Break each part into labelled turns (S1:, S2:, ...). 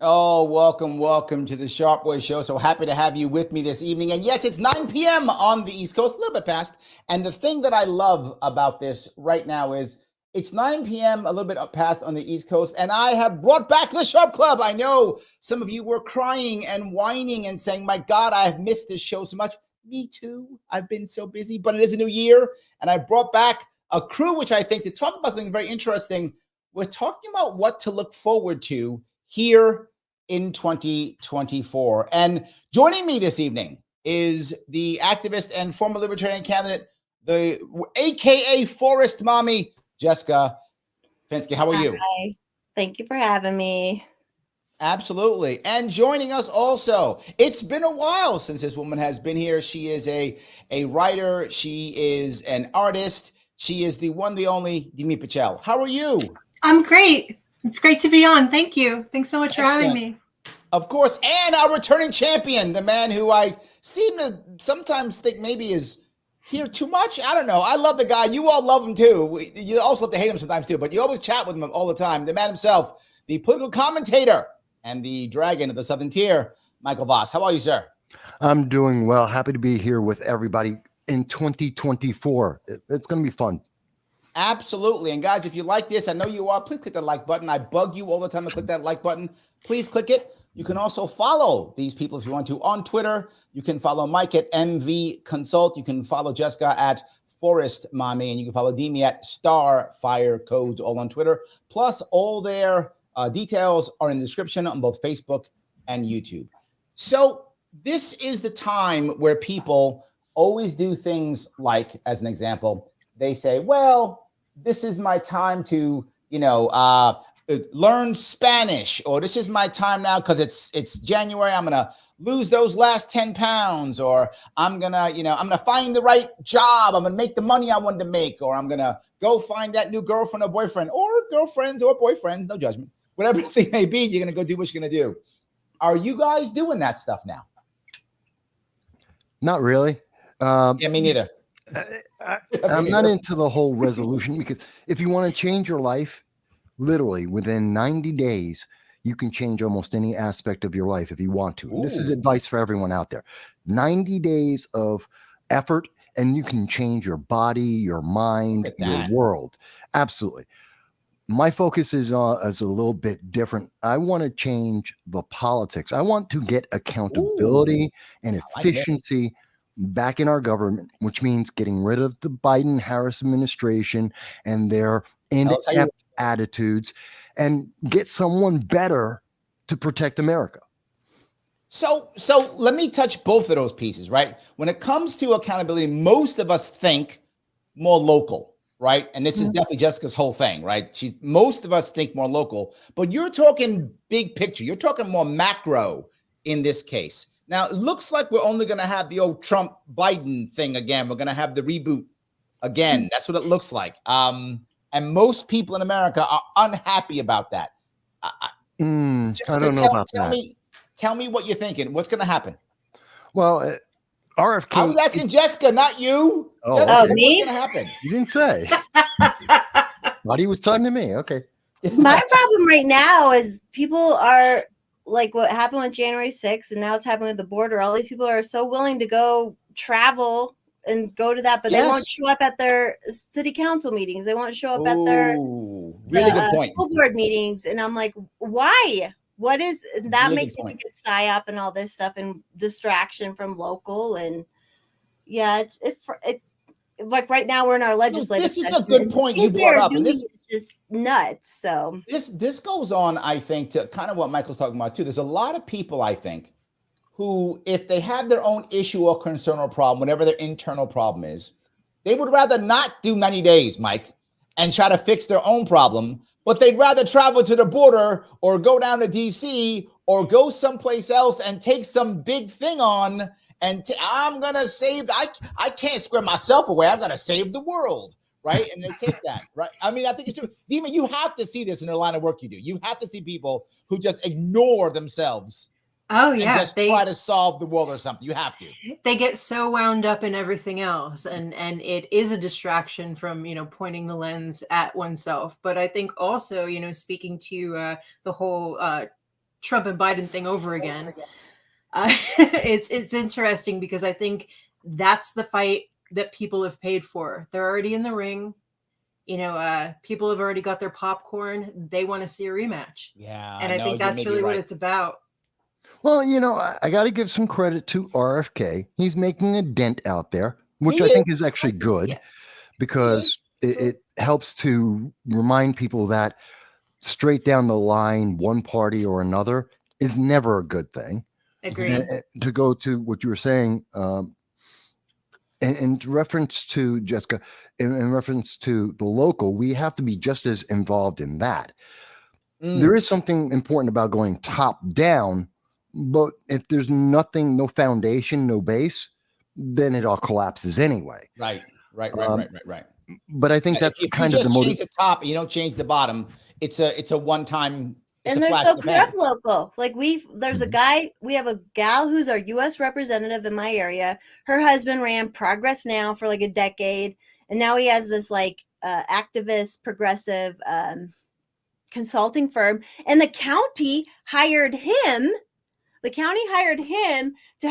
S1: Oh, welcome to the Sharpe Boy Show. So happy to have you with me this evening. And yes, it's 9 p.m. on the East Coast, a little bit past. And the thing that I love about this right now is it's 9 p.m., a little bit past on the East Coast, and I have brought back the Sharpe Club. I know some of you were crying and whining and saying, my God, I have missed this show so much. Me too. I've been so busy, but it is a new year. And I brought back a crew, which I think to talk about something very interesting. We're talking about what to look forward to here in 2024. And joining me this evening is the activist and former Libertarian candidate, the AKA Forest Mommy, Jessica Fenske. How are you?
S2: Hi. Thank you for having me.
S1: Absolutely. And joining us also, it's been a while since this woman has been here. She is a writer. She is an artist. She is the one, the only Demi Pietchell. How are you?
S3: I'm great. It's great to be on. Thank you. Thanks so much for having me.
S1: Of course. And our returning champion, the man who I seem to sometimes think maybe is here too much. I don't know. I love the guy. You all love him too. You also have to hate him sometimes too, but you always chat with him all the time. The man himself, the political commentator and the dragon of the Southern Tier, Michael Vass. How are you, sir?
S4: I'm doing well. Happy to be here with everybody in 2024. It's going to be fun.
S1: Absolutely. And guys, if you like this, I know you are, please click the like button. I bug you all the time to click that like button. Please click it. You can also follow these people if you want to on Twitter. You can follow Mike at MV Consult. You can follow Jessica at Forest Mommy, and you can follow Demi at Starfire Codes, all on Twitter. Plus, all their details are in the description on both Facebook and YouTube. So this is the time where people always do things like, as an example, they say, well, this is my time to, learn Spanish, or this is my time now because it's January. I'm going to lose those last 10 pounds, or I'm going to find the right job. I'm going to make the money I wanted to make, or I'm going to go find that new girlfriend or boyfriend, or girlfriends or boyfriends, no judgment. Whatever the thing may be, you're going to go do what you're going to do. Are you guys doing that stuff now?
S4: Not really.
S1: Yeah, me neither.
S4: I'm not into the whole resolution, because if you want to change your life, literally within 90 days, you can change almost any aspect of your life if you want to. And this is advice for everyone out there. 90 days of effort, and you can change your body, your mind, your world. Absolutely. My focus is a little bit different. I want to change the politics. I want to get accountability and efficiency back in our government, which means getting rid of the Biden-Harris administration and their inept attitudes, and get someone better to protect America.
S1: So let me touch both of those pieces, right? When it comes to accountability, most of us think more local, right? And this is definitely Jessica's whole thing, right? Most of us think more local, but you're talking big picture. You're talking more macro in this case. Now, it looks like we're only going to have the old Trump-Biden thing again. We're going to have the reboot again. That's what it looks like. And most people in America are unhappy about that.
S4: I don't know about that.
S1: Tell me what you're thinking. What's going to happen?
S4: Well, RFK.
S1: I was asking Jessica, not you.
S4: Oh,
S1: Jessica,
S2: me?
S1: what's going to happen?
S4: You didn't say. Thought he was talking to me. Okay.
S2: My problem right now is people are like what happened with January 6th, and now it's happening with the border. All these people are so willing to go travel and go to that, but they won't show up at their city council meetings. They won't show up at their
S1: really good point.
S2: School board meetings. And I'm like, why? What is that?
S1: Really
S2: makes me think it's psyop and all this stuff and distraction from local. And yeah, it's like right now we're in our legislative.
S1: This is a good point you brought up. And this
S2: is just nuts. So
S1: this goes on, I think, to kind of what Michael's talking about too. There's a lot of people, I think, who, if they have their own issue or concern or problem, whatever their internal problem is, they would rather not do 90 days, Mike, and try to fix their own problem, but they'd rather travel to the border or go down to DC or go someplace else and take some big thing on and I'm gonna save. I can't square myself away. I'm gonna save the world, right? And they take that, right? I mean, I think it's true. Demon, you have to see this in the line of work you do. You have to see people who just ignore themselves.
S3: Oh yeah,
S1: and just try to solve the world or something. You have to.
S3: They get so wound up in everything else, and it is a distraction from pointing the lens at oneself. But I think also speaking to the whole Trump and Biden thing over again, it's interesting because I think that's the fight that people have paid for. They're already in the ring. People have already got their popcorn. They want to see a rematch.
S1: Yeah,
S3: and I think that's really what it's about.
S4: Well, I got to give some credit to RFK. He's making a dent out there, which I think is actually good because it helps to remind people that straight down the line, one party or another is never a good thing.
S3: Agreed.
S4: To go to what you were saying, in reference to Jessica, in reference to the local, we have to be just as involved in that. There is something important about going top down. But if there's nothing, no foundation, no base, then it all collapses anyway.
S1: Right.
S4: But I think that's
S1: if
S4: kind
S1: you
S4: of the
S1: just change the top and you don't change the bottom, it's a one-time.
S2: And they're so corrupt local. Like there's a guy, we have a gal who's our U.S. representative in my area. Her husband ran Progress Now for like a decade. And now he has this like activist, progressive consulting firm. And the county hired him. The county hired him to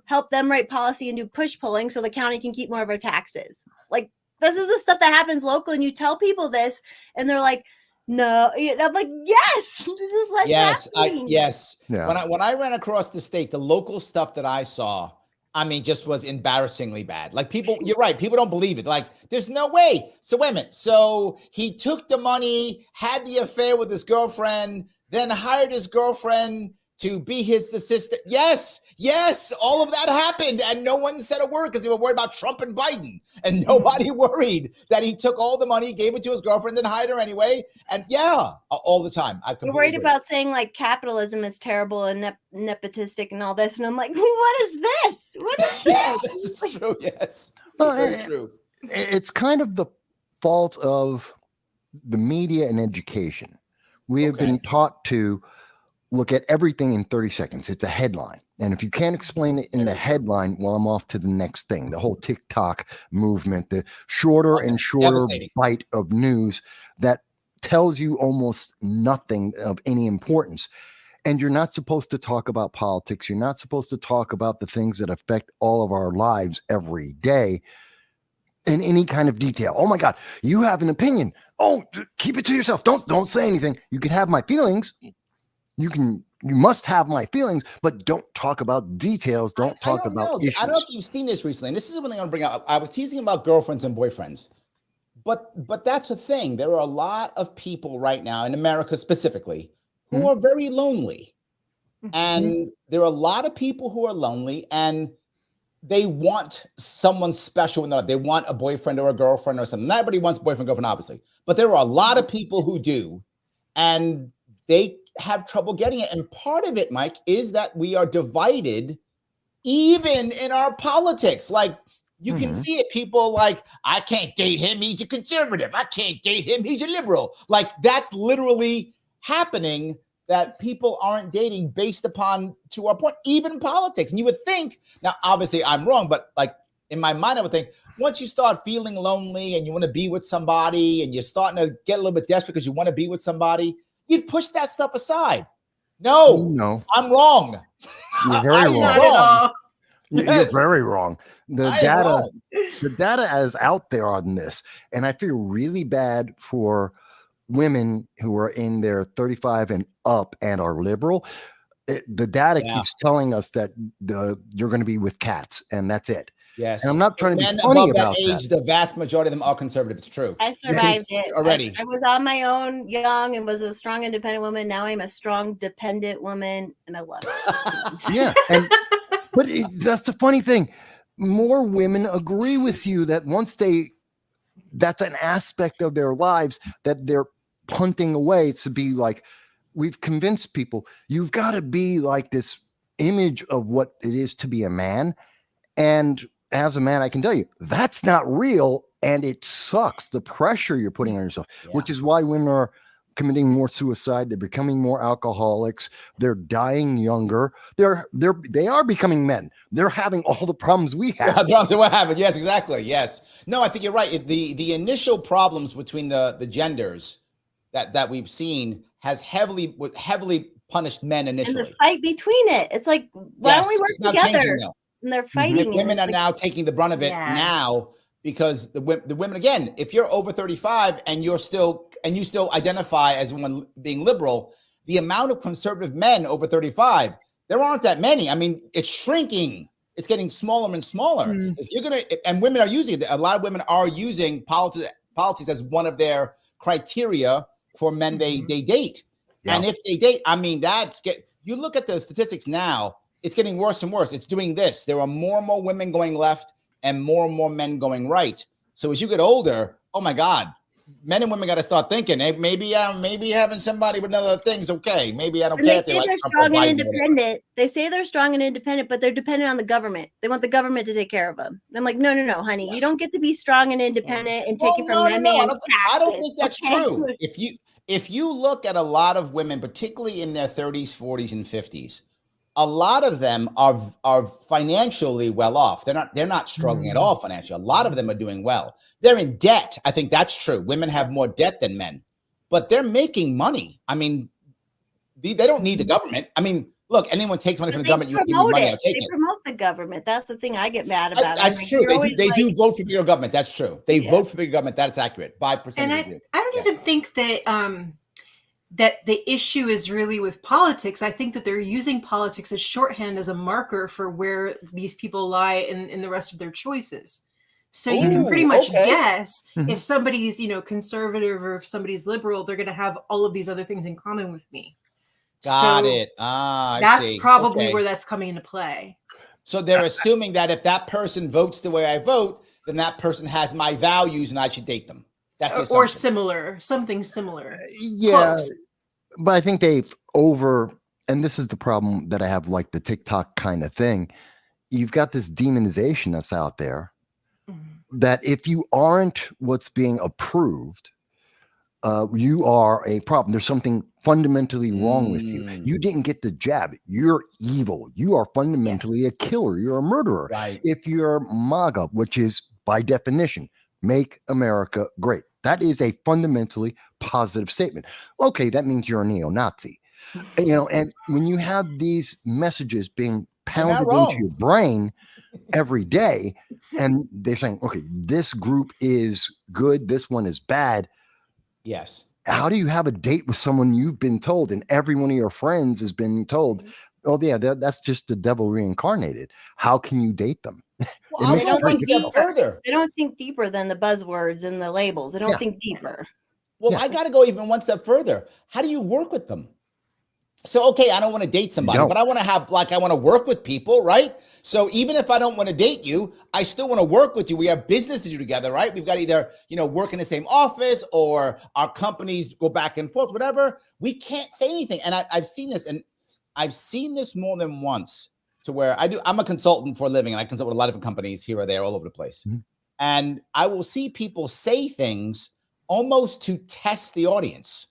S2: help them write policy and do push polling so the county can keep more of our taxes. Like, this is the stuff that happens local, and you tell people this, and they're like, no. I'm like, yes, this is what's happening.
S1: Yes.
S4: Yeah.
S1: When I ran across the state, the local stuff that I saw, I mean, just was embarrassingly bad. Like you're right. People don't believe it. Like, there's no way. So wait a minute. So he took the money, had the affair with his girlfriend, then hired his girlfriend to be his assistant. Yes, all of that happened, and no one said a word because they were worried about Trump and Biden, and nobody worried that he took all the money, gave it to his girlfriend, then hired her anyway. And all the time.
S2: We're worried about saying like capitalism is terrible and nepotistic and all this, and I'm like, what is this? What is this?
S1: This is true. Yes,
S4: well,
S1: very true.
S4: It's kind of the fault of the media and education. We have been taught to look at everything in 30 seconds. It's a headline. And if you can't explain it in the headline, well, I'm off to the next thing. The whole TikTok movement, the shorter and shorter bite of news that tells you almost nothing of any importance. And you're not supposed to talk about politics. You're not supposed to talk about the things that affect all of our lives every day in any kind of detail. Oh my God, you have an opinion. Oh, keep it to yourself. Don't say anything. You can have my feelings. You must have my feelings, but don't talk about details. Don't talk about issues.
S1: I don't know if you've seen this recently. And this is one thing I want to bring up. I was teasing about girlfriends and boyfriends, but that's a thing. There are a lot of people right now in America specifically who are very lonely. And there are a lot of people who are lonely and they want someone special. They want a boyfriend or a girlfriend or something. Not everybody wants a boyfriend, girlfriend, obviously, but there are a lot of people who do. And they have trouble getting it. And part of it, Mike, is that we are divided even in our politics. Like, you can see it. People like, I can't date him. He's a conservative. I can't date him. He's a liberal. Like, that's literally happening, that people aren't dating based upon, to our point, even politics. And you would think, now, obviously I'm wrong, but like in my mind, I would think once you start feeling lonely and you want to be with somebody and you're starting to get a little bit desperate because you want to be with somebody, you'd push that stuff aside. No, I'm wrong.
S4: You're very wrong.
S3: Not at all.
S4: You're very wrong. The data is out there on this. And I feel really bad for women who are in their 35 and up and are liberal. The data keeps telling us that you're going to be with cats and that's it.
S1: Yes.
S4: And I'm not trying to be funny
S1: above
S4: about
S1: that age, the vast majority of them are conservative. It's true.
S2: I survived it
S1: already.
S2: I was on my own young and was a strong, independent woman. Now I'm a strong, dependent woman, and I love it.
S4: Yeah. But that's the funny thing. More women agree with you that that's an aspect of their lives that they're punting away to be like, we've convinced people you've got to be like this image of what it is to be a man. And as a man, I can tell you that's not real, and it sucks. The pressure you're putting on yourself, which is why women are committing more suicide. They're becoming more alcoholics. They're dying younger. They are becoming men. They're having all the problems we have.
S1: The problems that we're having. Yes, exactly. Yes. No, I think you're right. The initial problems between the genders that we've seen has heavily punished men initially.
S2: And the fight between it. It's like, why don't we work together? And they're fighting.
S1: Women are now taking the brunt of it now, because the women, again, if you're over 35 and you still identify as one being liberal, the amount of conservative men over 35, there aren't that many. I mean, it's shrinking. It's getting smaller and smaller. If you're and women are using it. A lot of women are using politics as one of their criteria for men they date. Yeah. And if they date, I mean, you look at the statistics now, it's getting worse and worse. It's doing this. There are more and more women going left and more men going right. So as you get older, oh my God, men and women got to start thinking, hey, maybe having somebody with other things, okay. Maybe I don't care.
S2: They say they're strong and independent. They say they're strong and independent, but they're dependent on the government. They want the government to take care of them. I'm like, no, honey. Yes. You don't get to be strong and independent and take it from that man's taxes. I don't think that's true.
S1: If you look at a lot of women, particularly in their 30s, 40s, and 50s, a lot of them are financially well off. They're not struggling at all financially. A lot of them are doing well. They're in debt. I think that's true. Women have more debt than men, but they're making money. I mean, they don't need the government. I mean, look, anyone takes money from the government, you give me money, I'll take it.
S2: They promote the government. That's the thing I get mad about.
S1: That's true. They do vote for bigger government. That's true. They vote for bigger government. That's accurate. 5%.
S3: And I don't even think that that the issue is really with politics. I think that they're using politics as shorthand, as a marker for where these people lie in the rest of their choices. So you can pretty much guess if somebody's, conservative or if somebody's liberal, they're going to have all of these other things in common with me.
S1: Got it.
S3: That's probably where that's coming into play.
S1: So they're assuming that if that person votes the way I vote, then that person has my values and I should date them. That's the
S3: or something similar.
S4: Yeah. Close. But I think and this is the problem that I have, like the TikTok kind of thing. You've got this demonization that's out there that if you aren't what's being approved, you are a problem. There's something fundamentally wrong with you. You didn't get the jab. You're evil. You are fundamentally a killer. You're a murderer.
S1: Right.
S4: If you're MAGA, which is by definition, make America great. That is a fundamentally positive statement. Okay, that means you're a neo-Nazi. And when you have these messages being pounded into your brain every day, and they're saying, okay, this group is good, this one is bad.
S1: Yes.
S4: How do you have a date with someone you've been told, and every one of your friends has been told, oh yeah, that's just the devil reincarnated? How can you date them?
S2: Well, they don't think deeper. They don't think deeper than the buzzwords and the labels. They don't think deeper.
S1: Well, I got to go even one step further. How do you work with them? So, okay, I don't want to date somebody, but I want to work with people, right? So even if I don't want to date you, I still want to work with you. We have business to do together, right? We've got to either, work in the same office or our companies go back and forth, whatever. We can't say anything. And I've seen this more than once. To where I'm a consultant for a living, and I consult with a lot of different companies here or there, all over the place. And I will see people say things almost to test the audience,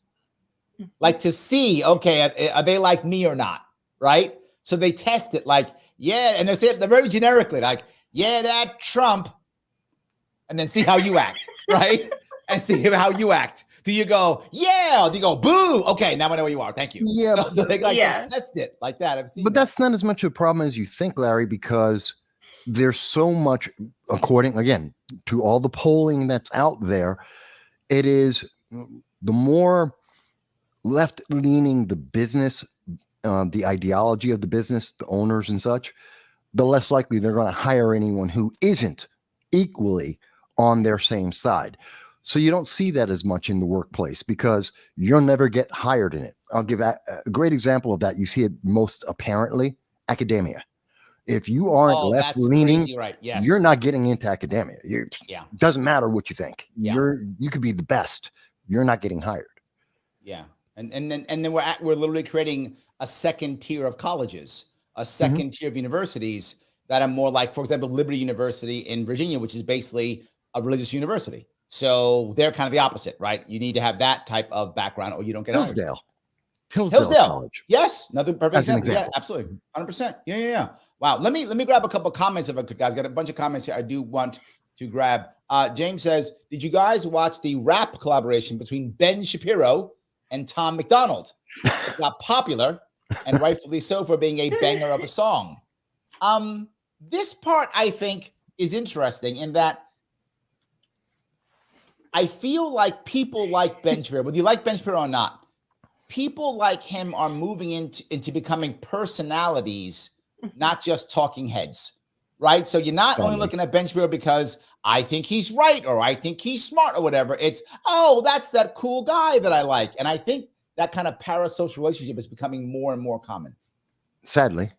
S1: like to see, okay, are they like me or not, right? So they test it, like, yeah, and they say it very generically, like, yeah, that Trump, and then see how you act, right? And see how you act. Do you go, yeah? Or do you go, boo? Okay, now I know where you are. Thank you.
S4: Yeah.
S1: So they test it like that. I've seen
S4: But that's not as much a problem as you think, Larry, because there's so much, according, again, to all the polling that's out there, it is the more left-leaning the business, the ideology of the business, the owners and such, the less likely they're going to hire anyone who isn't equally on their same side. So you don't see that as much in the workplace because you'll never get hired in it. I'll give a great example of that. You see it most apparently, academia. If you aren't left-leaning,
S1: right. Yes.
S4: You're not getting into academia. It doesn't matter what you think.
S1: Yeah.
S4: You could be the best. You're not getting hired.
S1: Yeah. And then we're literally creating a second tier of colleges. a second tier of universities that are more like, for example, Liberty University in Virginia, which is basically a religious university. So they're kind of the opposite, right? You need to have that type of background or you don't get hired.
S4: Hillsdale College.
S1: Yes, another perfect example. Yeah,
S4: example.
S1: absolutely. 100%. Yeah. Wow. Let me grab a couple of comments if I could, guys. Got a bunch of comments here I do want to grab. James says, did you guys watch the rap collaboration between Ben Shapiro and Tom McDonald? It got popular and rightfully so for being a banger of a song. This part I think is interesting in that I feel like people like Ben Shapiro, whether you like Ben Shapiro or not, people like him are moving into becoming personalities, not just talking heads, right? So you're not only looking at Ben Shapiro because I think he's right or I think he's smart or whatever. It's, oh, that's that cool guy that I like. And I think that kind of parasocial relationship is becoming more and more common.
S4: Sadly.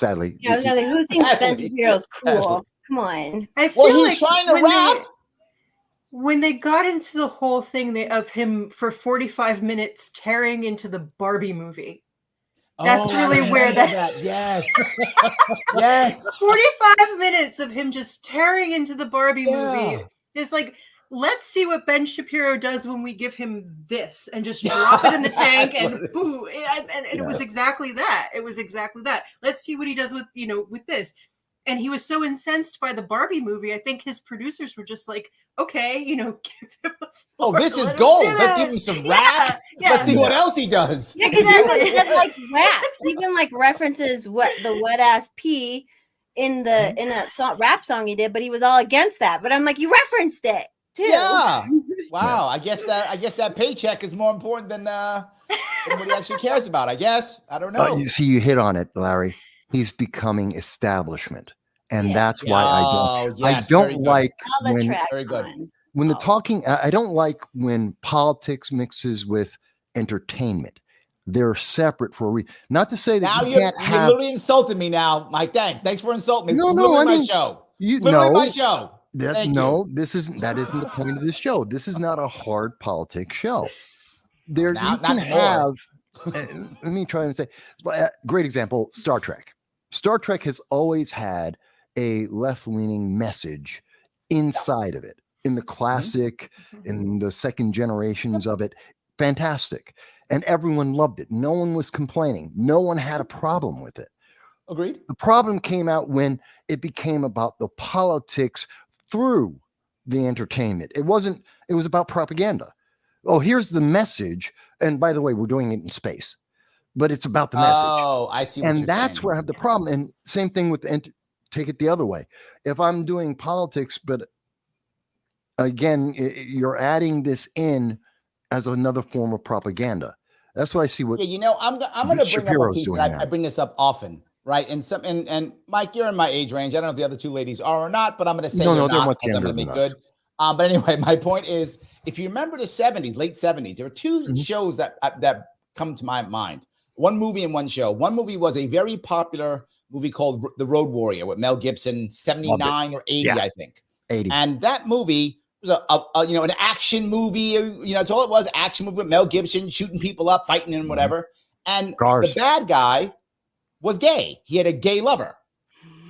S2: Yeah, who thinks Ben Shapiro's cool? Come on.
S3: I feel
S1: he's trying to rap.
S3: When they got into the whole thing of him for 45 minutes tearing into the Barbie movie, that's really where that
S1: yes. Yes.
S3: 45 minutes of him just tearing into the Barbie movie is like, let's see what Ben Shapiro does when we give him this and just drop it in the tank and boom. And it was exactly that. It was exactly that. Let's see what he does with, with this. And he was so incensed by the Barbie movie. I think his producers were just like, okay, give him the floor.
S1: Oh, this is gold. Let's give him some rap.
S3: Yeah.
S1: Let's see what else he does.
S2: Yeah, exactly. He said, like rap. Even like references the wet ass pee in that rap song he did, but he was all against that. But I'm like, you referenced it too.
S1: Yeah. Wow. I guess that paycheck is more important than what he actually cares about. I guess. I don't know.
S4: You see, you hit on it, Larry. He's becoming establishment. And that's why I don't like when the talking, I don't like when politics mixes with entertainment. They're separate for a reason. Not to say that
S1: now
S4: you're
S1: literally insulting me now, Mike. Thanks for insulting me.
S4: No, I mean,
S1: my show.
S4: My
S1: show.
S4: That isn't the point of this show. This is not a hard politics show. Let me try and say, great example, Star Trek. Star Trek has always had a left-leaning message inside of it. In the classic, in the second generations of it, fantastic. And everyone loved it. No one was complaining. No one had a problem with it.
S1: Agreed.
S4: The problem came out when it became about the politics through the entertainment. It was about propaganda. Oh, here's the message. And by the way, we're doing it in space. But it's about the message.
S1: Oh, I see.
S4: And that's where I have the problem. And same thing with take it the other way. If I'm doing politics, but again, you're adding this in as another form of propaganda. That's what I see. I'm
S1: going to bring up a piece that I bring this up often, right? And Mike, you're in my age range. I don't know if the other two ladies are or not, but I'm going to say
S4: no, they're much younger than us.
S1: But anyway, my point is, if you remember the 70s, late 70s, there were two shows that come to my mind. One movie and one show. One movie was a very popular movie called The Road Warrior with Mel Gibson, 79 or 80, I think.
S4: 80.
S1: And that movie was an action movie. That's all it was. Action movie with Mel Gibson shooting people up, fighting and whatever. And the bad guy was gay. He had a gay lover,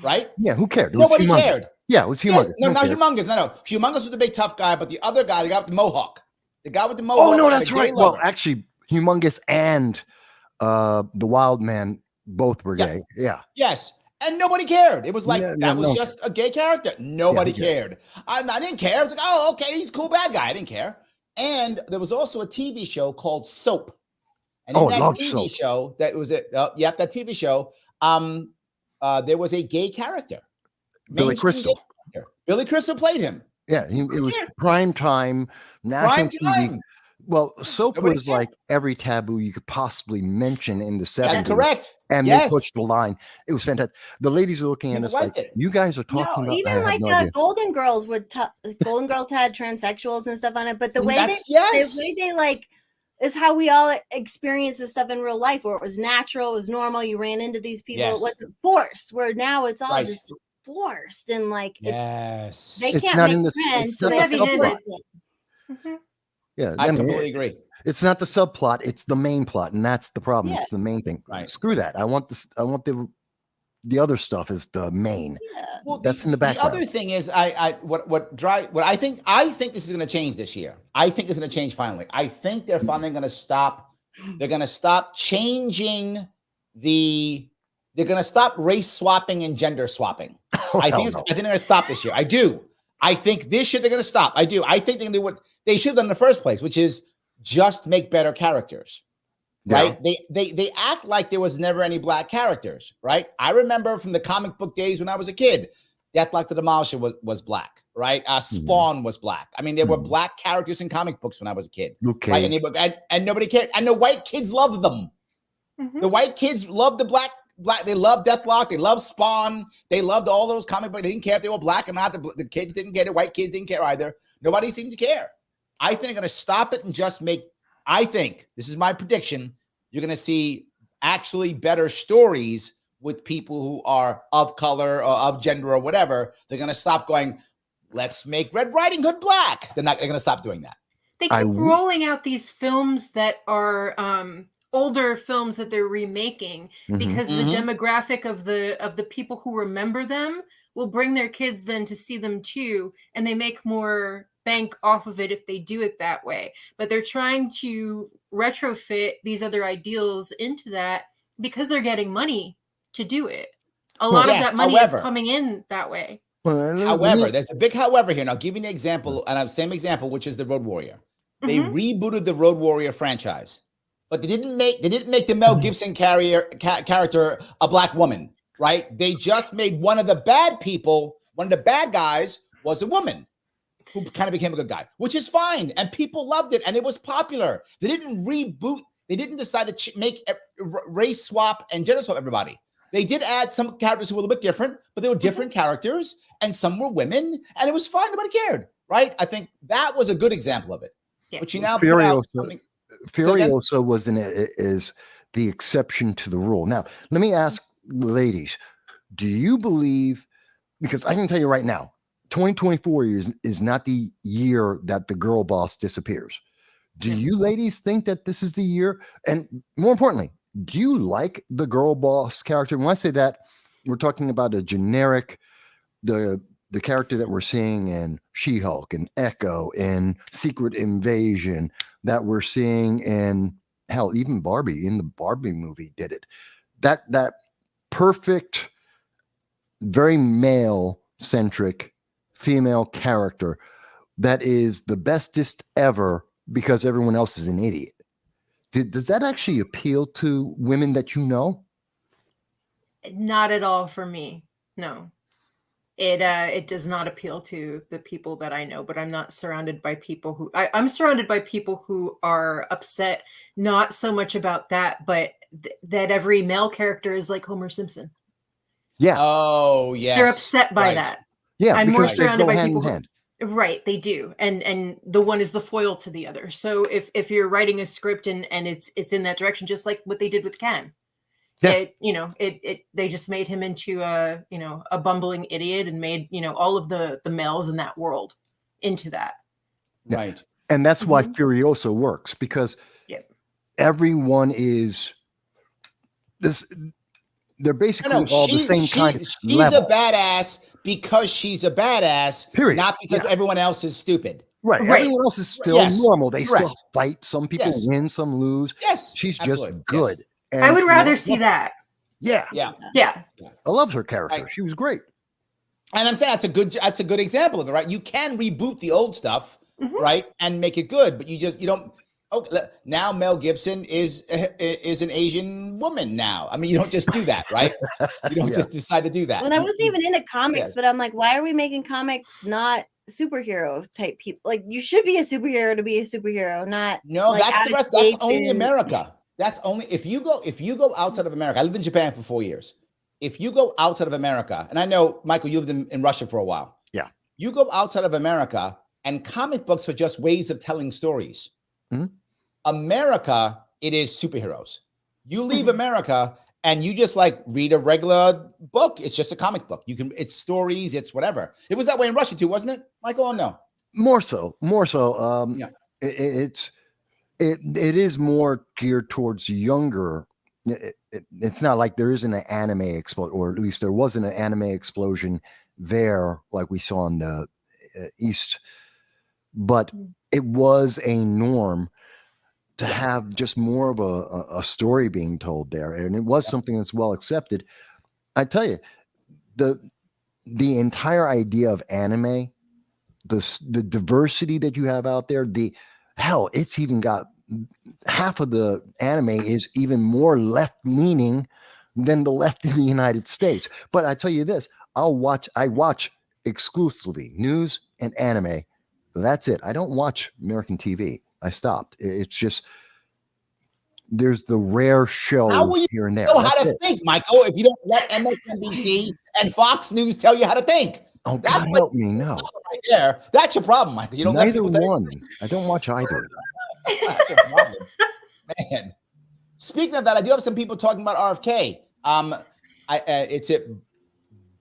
S1: right?
S4: Yeah, who cared?
S1: Nobody cared.
S4: Yeah, it was humongous.
S1: No, not humongous. No. Humongous was the big tough guy, but the other guy, the guy with the mohawk. The guy with the mohawk.
S4: Oh, no, that's right. Well, actually, humongous and the wild man both were gay. Yeah.
S1: Yes. And nobody cared. It was like just a gay character. Nobody cared. I didn't care. I was like, oh, okay, he's a cool bad guy. I didn't care. And there was also a TV show called Soap. And in that TV show, that TV show, there was a gay character.
S4: Billy Crystal.
S1: Billy Crystal played him.
S4: Yeah, it was prime time, national TV. Well, Soap was like every taboo you could possibly mention in the 70s.
S1: That's correct.
S4: And they pushed the line. It was fantastic. The ladies are looking at us like, you guys are talking about
S2: even like Golden Girls Golden Girls had transsexuals and stuff on it, but the way they like is how we all experience this stuff in real life, where it was natural, it was normal, you ran into these people, it wasn't forced, where now it's all just forced and like they can't make friends, so they have to force it.
S4: Yeah,
S1: I completely agree.
S4: It's not the subplot; it's the main plot, and that's the problem. Yeah. It's the main thing.
S1: Right.
S4: Screw that. I want the the other stuff is the main.
S2: Yeah.
S1: Well,
S4: That's in the background.
S1: The other thing is, what I think this is going to change this year. I think it's going to change finally. I think they're finally going to stop. They're going to stop changing they're going to stop race swapping and gender swapping. I think they're going to stop this year. I do. I think this year they're going to stop. I do. I think they're going to do what they should have done in the first place, which is just make better characters. Right? They act like there was never any black characters, right? I remember from the comic book days when I was a kid, Deathlock the Demolisher was black, right? Spawn was black. I mean, there were black characters in comic books when I was a kid.
S4: Okay.
S1: Right? And nobody cared. And the white kids loved them. The white kids loved the black. They loved Deathlock. They loved Spawn. They loved all those comic books. They didn't care if they were black or not. The kids didn't get it. White kids didn't care either. Nobody seemed to care. I think they're going to stop it and just make. I think this is my prediction. You're going to see actually better stories with people who are of color or of gender or whatever. They're going to stop going, let's make Red Riding Hood black. They're going to stop doing that.
S3: They keep rolling out these films that are older films that they're remaking because the demographic of the people who remember them will bring their kids then to see them too. And they make more bank off of it if they do it that way. But they're trying to retrofit these other ideals into that because they're getting money to do it. A lot of that money is coming in that way.
S1: However, there's a big however here. And I'll give you an example, and same example, which is the Road Warrior. They rebooted the Road Warrior franchise, but they didn't make the Mel Gibson character a black woman, right? They just made one of the bad people, one of the bad guys was a woman who kind of became a good guy, which is fine. And people loved it. And it was popular. They didn't reboot. They didn't decide to make race swap and gender swap everybody. They did add some characters who were a little bit different, but they were different characters. And some were women. And it was fine. Nobody cared, right? I think that was a good example of it. Yeah. But you now put out something.
S4: Furiosa is the exception to the rule. Now, let me ask ladies, do you believe, because I can tell you right now, 2024 is not the year that the girl boss disappears. Do you ladies think that this is the year? And more importantly, do you like the girl boss character? When I say that, we're talking about a generic, the character that we're seeing in She-Hulk and Echo and Secret Invasion, that we're seeing in, hell, even Barbie in the Barbie movie did it. That perfect, very male-centric female character that is the bestest ever because everyone else is an idiot. Does that actually appeal to women that you know?
S3: Not at all for me. No. It does not appeal to the people that I know, but I'm not surrounded by people who I'm surrounded by people who are upset, not so much about that, but that every male character is like Homer Simpson.
S4: Yeah.
S1: Oh, yes.
S3: They're upset by that.
S4: Yeah.
S3: I'm more surrounded by people
S4: who,
S3: right, they do. And the one is the foil to the other. So if you're writing a script and it's in that direction, just like what they did with Ken. Yeah. They just made him into a bumbling idiot and made, all of the males in that world into that.
S1: Right.
S4: And that's why Furiosa works, because everyone is this. They're basically all the same kind of level.
S1: She's a badass because she's a badass, period. Not because everyone else is stupid.
S4: Right. Everyone else is still normal. They still fight. Some people win, some lose.
S1: Yes.
S4: She's just good.
S1: Yes.
S4: And
S3: I would rather see that.
S4: Yeah. I loved her character. She was great.
S1: And I'm saying that's a good example of it, right? You can reboot the old stuff, right, and make it good, but you don't. Oh, now Mel Gibson is an Asian woman now. I mean, you don't just do that, right? You don't just decide to do that.
S2: Well, I wasn't even into comics, but I'm like, why are we making comics not superhero type people? Like, you should be a superhero to be a superhero, not
S1: that's the rest. That's only America. That's only if you go outside of America. I lived in Japan for 4 years. If you go outside of America, and I know, Michael, you lived in Russia for a while.
S4: Yeah.
S1: You go outside of America, and comic books are just ways of telling stories. America, it is superheroes. You leave America and you just read a regular book. It's just a comic book. It's stories, it's whatever. It was that way in Russia too, wasn't it, Michael? Or no?
S4: More so. It is more geared towards younger it's not like there isn't an anime explosion, or at least there wasn't an anime explosion there like we saw in the East, but it was a norm to have just more of a story being told there, and it was something that's well accepted. I tell you, the entire idea of anime, the diversity that you have out there, it's even got half of the anime is even more left leaning than the left in the United States. But I tell you this, I watch exclusively news and anime. That's it. I don't watch American TV. I stopped. It's just, there's the rare show here and there.
S1: Know how to think, Michael, if you don't let MSNBC and Fox News tell you how to think.
S4: Oh, God help me, no.
S1: Right there. That's your problem, Michael. You don't
S4: Neither one. I don't watch either.
S1: That's your problem. Man. Speaking of that, I do have some people talking about RFK. It's at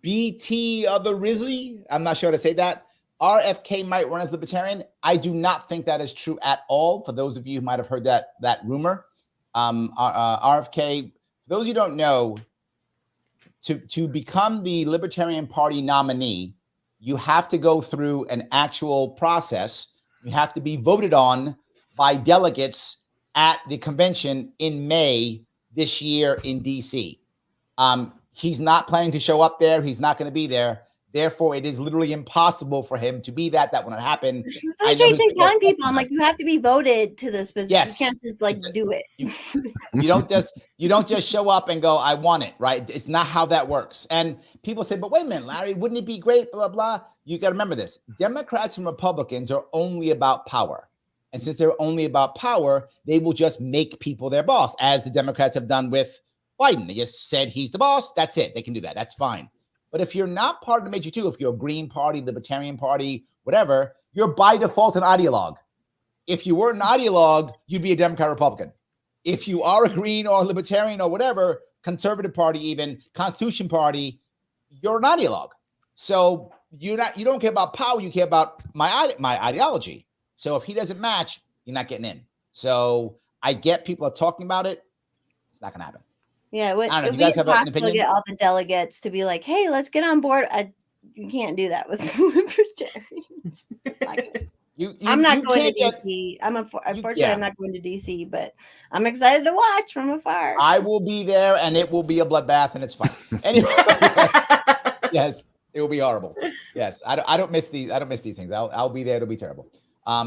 S1: BT Other Rizzy. I'm not sure how to say that. RFK might run as Libertarian. I do not think that is true at all. For those of you who might have heard that rumor, RFK, for those you don't know, to become the Libertarian Party nominee, you have to go through an actual process. You have to be voted on by delegates at the convention in May this year in DC. He's not planning to show up there. He's not going to be there. Therefore, it is literally impossible for him to be that. That will not happen.
S2: I'm telling people, I'm like, you have to be voted to this position.
S1: Yes.
S2: You can't just like do it.
S1: You don't just show up and go, I want it, right? It's not how that works. And people say, but wait a minute, Larry, wouldn't it be great? Blah, blah. You got to remember this. Democrats and Republicans are only about power. And since they're only about power, they will just make people their boss, as the Democrats have done with Biden. They just said he's the boss. That's it. They can do that. That's fine. But if you're not part of the major two, if you're a Green Party, Libertarian Party, whatever, you're by default an ideologue. If you were an ideologue, you'd be a Democrat, Republican. If you are a Green or Libertarian or whatever, Conservative Party, even Constitution Party, you're an ideologue. So you don't care about power. You care about my ideology. So if he doesn't match, you're not getting in. So I get people are talking about it. It's not going to happen.
S2: Yeah, it would be impossible to get all the delegates to be like, hey, let's get on board. You can't do that with Libertarians. I'm not going to DC. Unfortunately, I'm not going to DC, but I'm excited to watch from afar.
S1: I will be there, and it will be a bloodbath, and it's fine. Anyway, yes, it will be horrible. Yes, I don't miss these. I don't miss these things. I'll be there. It'll be terrible.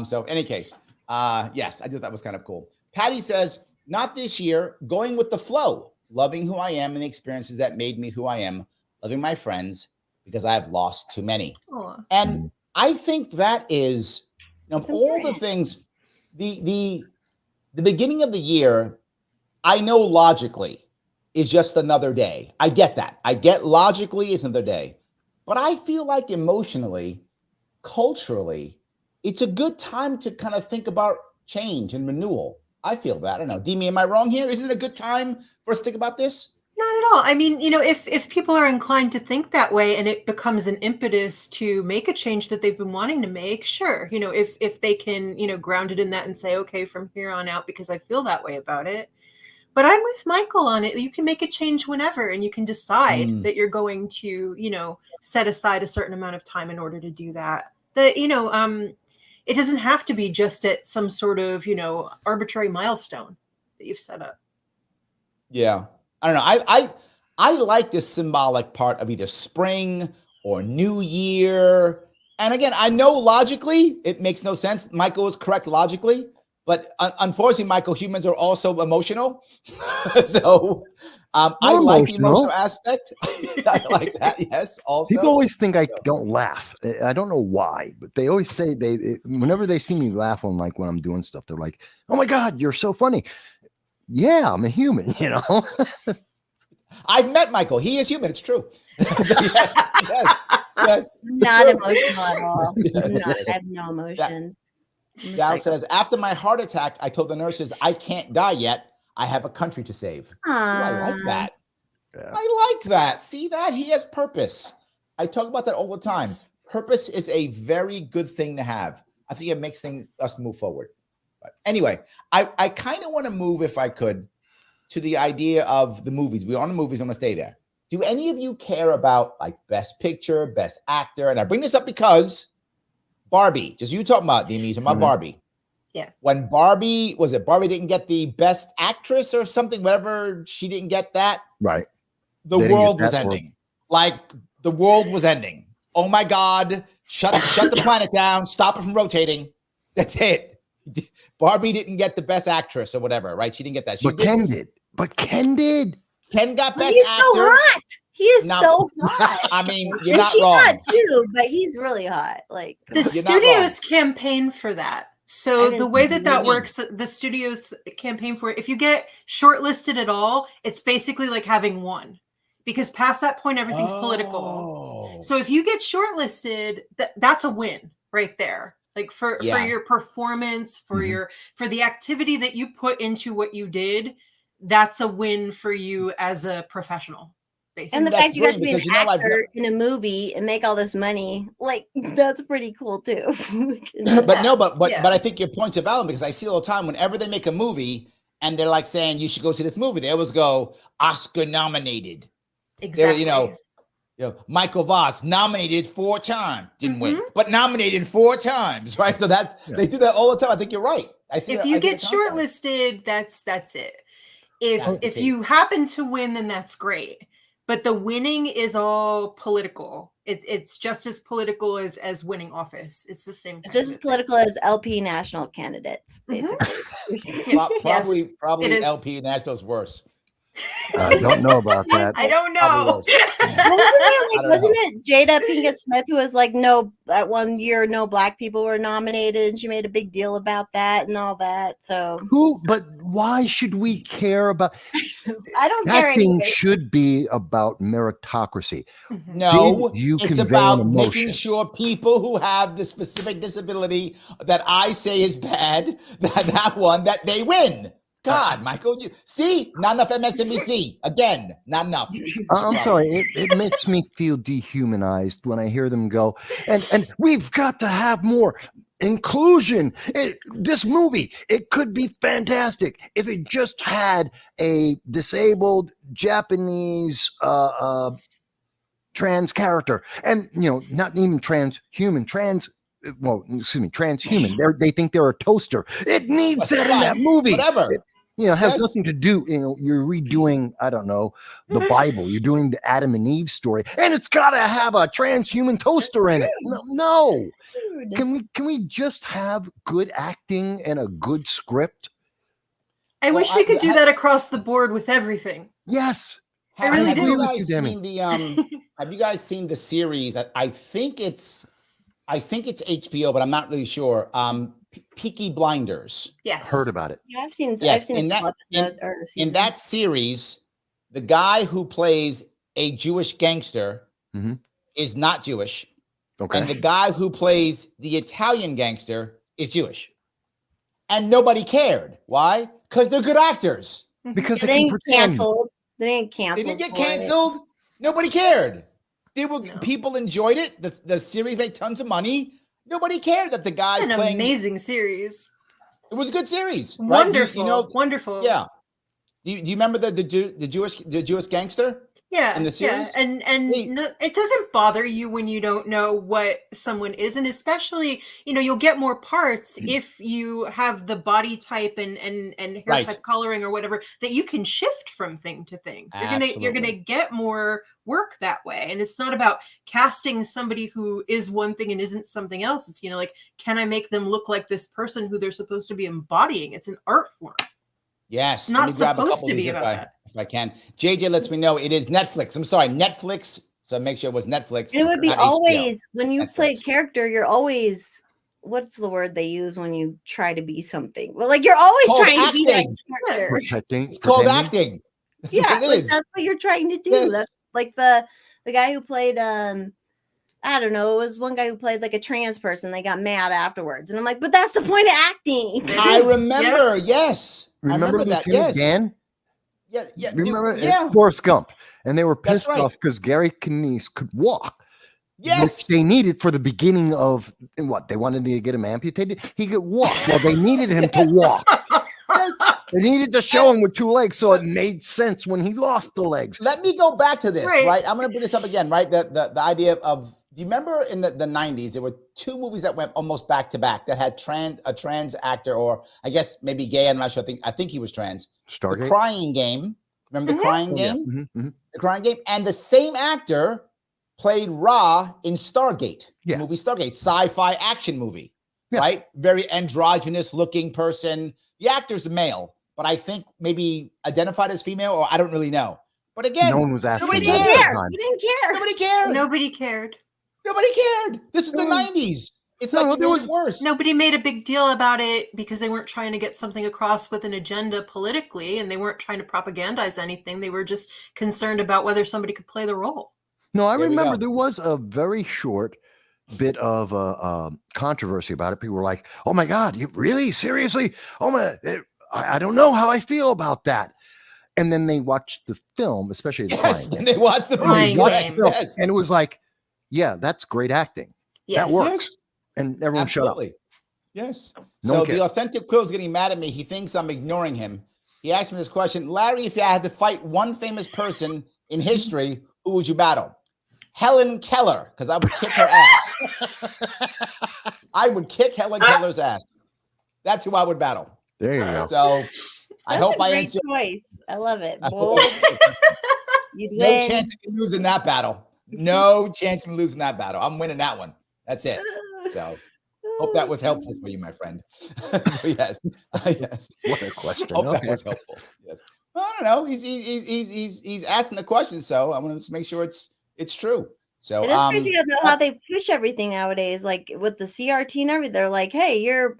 S1: So in any case, yes, I thought that was kind of cool. Patty says, not this year, going with the flow. Loving who I am and the experiences that made me who I am, loving my friends because I have lost too many. Aww. And I think that is, of all the things, the beginning of the year, I know logically is just another day. I get that. I get logically is another day. But I feel like emotionally, culturally, it's a good time to kind of think about change and renewal. I feel that. I don't know. Demi, am I wrong here? Isn't it a good time for us to think about this?
S3: Not at all. I mean, if people are inclined to think that way and it becomes an impetus to make a change that they've been wanting to make, sure. If they can, ground it in that and say, okay, from here on out, because I feel that way about it. But I'm with Michael on it. You can make a change whenever, and you can decide that you're going to, set aside a certain amount of time in order to do that. It doesn't have to be just at some sort of, arbitrary milestone that you've set up.
S1: Yeah. I don't know. I like this symbolic part of either spring or New Year. And again, I know logically it makes no sense. Michael is correct logically, but unfortunately, Michael, humans are also emotional. So I like the emotional aspect. I like that. Yes. Also,
S4: people always think I don't laugh. I don't know why, but they always say whenever they see me laugh when I'm doing stuff, they're like, "Oh my God, you're so funny." Yeah, I'm a human,
S1: I've met Michael. He is human. It's true. So yes.
S2: Not emotional at all. I have no emotions.
S1: Gal says, after my heart attack, I told the nurses I can't die yet. I have a country to save. Ooh, I like that. Yeah. I like that. See that? He has purpose. I talk about that all the time. Purpose is a very good thing to have. I think it makes us move forward. But anyway, I kind of want to move, if I could, to the idea of the movies. We're on the movies. I'm going to stay there. Do any of you care about like best picture, best actor? And I bring this up because Barbie, just you talking about, Demi, talking about Barbie.
S3: Yeah.
S1: When Barbie didn't get the best actress or something, whatever, she didn't get that.
S4: Right.
S1: The world was ending. Like the world was ending. Oh my God. Shut the planet down. Stop it from rotating. That's it. Barbie didn't get the best actress or whatever, right? She didn't get that.
S4: Ken did. But Ken did.
S1: Ken got best
S2: he's
S1: actor.
S2: So hot. He is so hot.
S1: I mean, you're
S2: and
S1: not
S2: she's
S1: wrong.
S2: hot too, but he's really hot. Like
S3: the studios campaign for that. So the way that works, the studios campaign for it. If you get shortlisted at all, it's basically like having won, because past that point, everything's political. So if you get shortlisted, that's a win right there. Like for your performance, for the activity that you put into what you did, that's a win for you as a professional. Basically.
S2: And the fact you got to be an actor in a movie and make all this money, like that's pretty cool too.
S1: but I think your points are valid, because I see all the time whenever they make a movie and they're like saying you should go see this movie, they always go Oscar nominated.
S3: Exactly.
S1: You know, Michael Vass nominated 4 times, didn't win, but nominated 4 times, right? So they do that all the time. I think you're right.
S3: If you get shortlisted, that's it. If you happen to win, then that's great. But the winning is all political. It's just as political as winning office. It's the same.
S2: Just as political as LP national candidates, basically.
S1: Probably LP national is worse.
S4: I don't know about that.
S3: I don't know.
S2: Wasn't it Jada Pinkett Smith who was like, no, that one year no black people were nominated, and she made a big deal about that and all that. So
S4: but why should we care about?
S2: I don't care.
S4: Acting should be about meritocracy.
S1: No, it's about making sure people who have the specific disability that I say is bad, that they win. God, Michael, not enough MSNBC. Again, not enough.
S4: I'm sorry. It makes me feel dehumanized when I hear them go, and we've got to have more inclusion. This movie, it could be fantastic if it just had a disabled Japanese trans character. And, not even transhuman, transhuman. They think they're a toaster. It needs that in that movie.
S1: Whatever.
S4: It has nothing to do, you're redoing, I don't know, the Bible. You're doing the Adam and Eve story, and it's got to have a transhuman toaster in it. No. Can we just have good acting and a good script?
S3: I wish we could do that across the board with everything.
S4: Yes.
S3: I really do.
S1: Have you guys seen the series? I think it's HBO, but I'm not really sure. Peaky Blinders.
S3: Yes.
S4: Heard about it.
S2: Yeah, I've seen
S1: in that series, the guy who plays a Jewish gangster is not Jewish.
S4: Okay.
S1: And the guy who plays the Italian gangster is Jewish. And nobody cared. Why? Because they're good actors.
S4: Because
S2: they ain't canceled. They ain't canceled.
S1: They didn't get canceled. Nobody cared. People enjoyed it. The series made tons of money. Nobody cared that the guy
S3: playing. It's an amazing series.
S1: It was a good series.
S3: Wonderful.
S1: Right?
S3: Wonderful.
S1: Yeah. Do you remember the Jewish gangster?
S3: Yeah.
S1: In the series?
S3: Yeah. And it doesn't bother you when you don't know what someone is. And especially, you'll get more parts if you have the body type and hair type coloring or whatever that you can shift from thing to thing. You're gonna get more work that way. And it's not about casting somebody who is one thing and isn't something else. It's, can I make them look like this person who they're supposed to be embodying? It's an art form.
S1: Yes.
S3: It's not supposed to be about that.
S1: If I can. JJ lets me know it is Netflix. I'm sorry, Netflix. So make sure it was Netflix.
S2: It would be always, when you play a character, you're always, what's the word they use when you try to be something? Well, like you're always trying to be that character.
S1: It's called acting.
S2: That's what you're trying to do. Yes. That's like the guy who played I don't know, it was one guy who played like a trans person. They got mad afterwards. And I'm like, but that's the point of acting.
S1: I remember, yes.
S4: Remember that, yes. Dan?
S1: Yeah.
S4: Remember Forrest Gump? And they were pissed off because Gary Sinise could walk.
S1: Yes.
S4: Which they needed for the beginning of what? They wanted to get him amputated? He could walk. Well, they needed him to walk.
S1: Yes.
S4: They needed to show him with 2 legs, so it made sense when he lost the legs.
S1: Let me go back to this,
S3: Right.
S1: right? I'm going to bring this up again, right? The idea of, do you remember in the 90s, there were 2 movies that went almost back to back that had a trans actor, or I guess maybe gay. I'm not sure. I think he was trans.
S4: Stargate?
S1: The Crying Game. Remember the Crying
S4: Yeah.
S1: Game?
S4: Mm-hmm.
S1: The Crying Game. And the same actor played Ra in Stargate,
S4: Yeah.
S1: the movie Stargate, sci-fi action movie,
S4: Yeah.
S1: right? Very androgynous looking person. The actor's male, but I think maybe identified as female, or I don't really know. But again,
S4: No one was asking
S1: nobody
S4: that at
S1: cared.
S4: the time.
S2: You didn't care.
S1: Nobody cared.
S3: Nobody cared.
S1: Nobody cared. This was the
S4: No.
S1: 90s. It's
S4: No,
S1: like
S4: there
S1: it
S4: was
S1: was worse.
S3: Nobody made a big deal about it because they weren't trying to get something across with an agenda politically, and they weren't trying to propagandize anything. They were just concerned about whether somebody could play the role.
S4: No, I
S1: There we
S4: remember
S1: go.
S4: there was a very short bit of controversy about it. People were like, "Oh my God, you really seriously? Oh my, I don't know how I feel about that." And then they watched the film, especially the
S1: Yes,
S4: Crying
S1: and
S4: Game.
S1: they watched the movie.
S3: Crying
S1: Correct.
S3: Game.
S1: Yes.
S4: And it was like, "Yeah, that's great acting."
S3: Yes.
S4: works.
S1: Yes.
S4: And everyone shut up.
S1: Absolutely. Yes.
S4: No
S1: So
S4: one cares.
S1: the authentic Quill's getting mad at me. He thinks I'm ignoring him. He asked me this question: Larry, if you had to fight one famous person in history, who would you battle? Helen Keller, because I would kick her ass. I would kick Helen Keller's ass. That's who I would battle.
S4: There you go.
S1: So I
S2: That's
S1: hope
S2: a
S1: I
S2: great
S1: answered.
S2: choice. I love it.
S1: I
S2: Bold.
S1: hope-
S2: You'd
S1: No
S2: win.
S1: chance of me losing that battle. No chance of me losing that battle. I'm winning that one. That's it. So hope that was helpful for you, my friend. So yes, yes.
S4: What a question.
S1: Hope that
S4: Okay.
S1: was helpful. Yes. I don't know. He's asking the question, so I want to make sure it's true. So
S2: It is crazy to know how they push everything nowadays. Like with the CRT and everything, they're like, "Hey, you're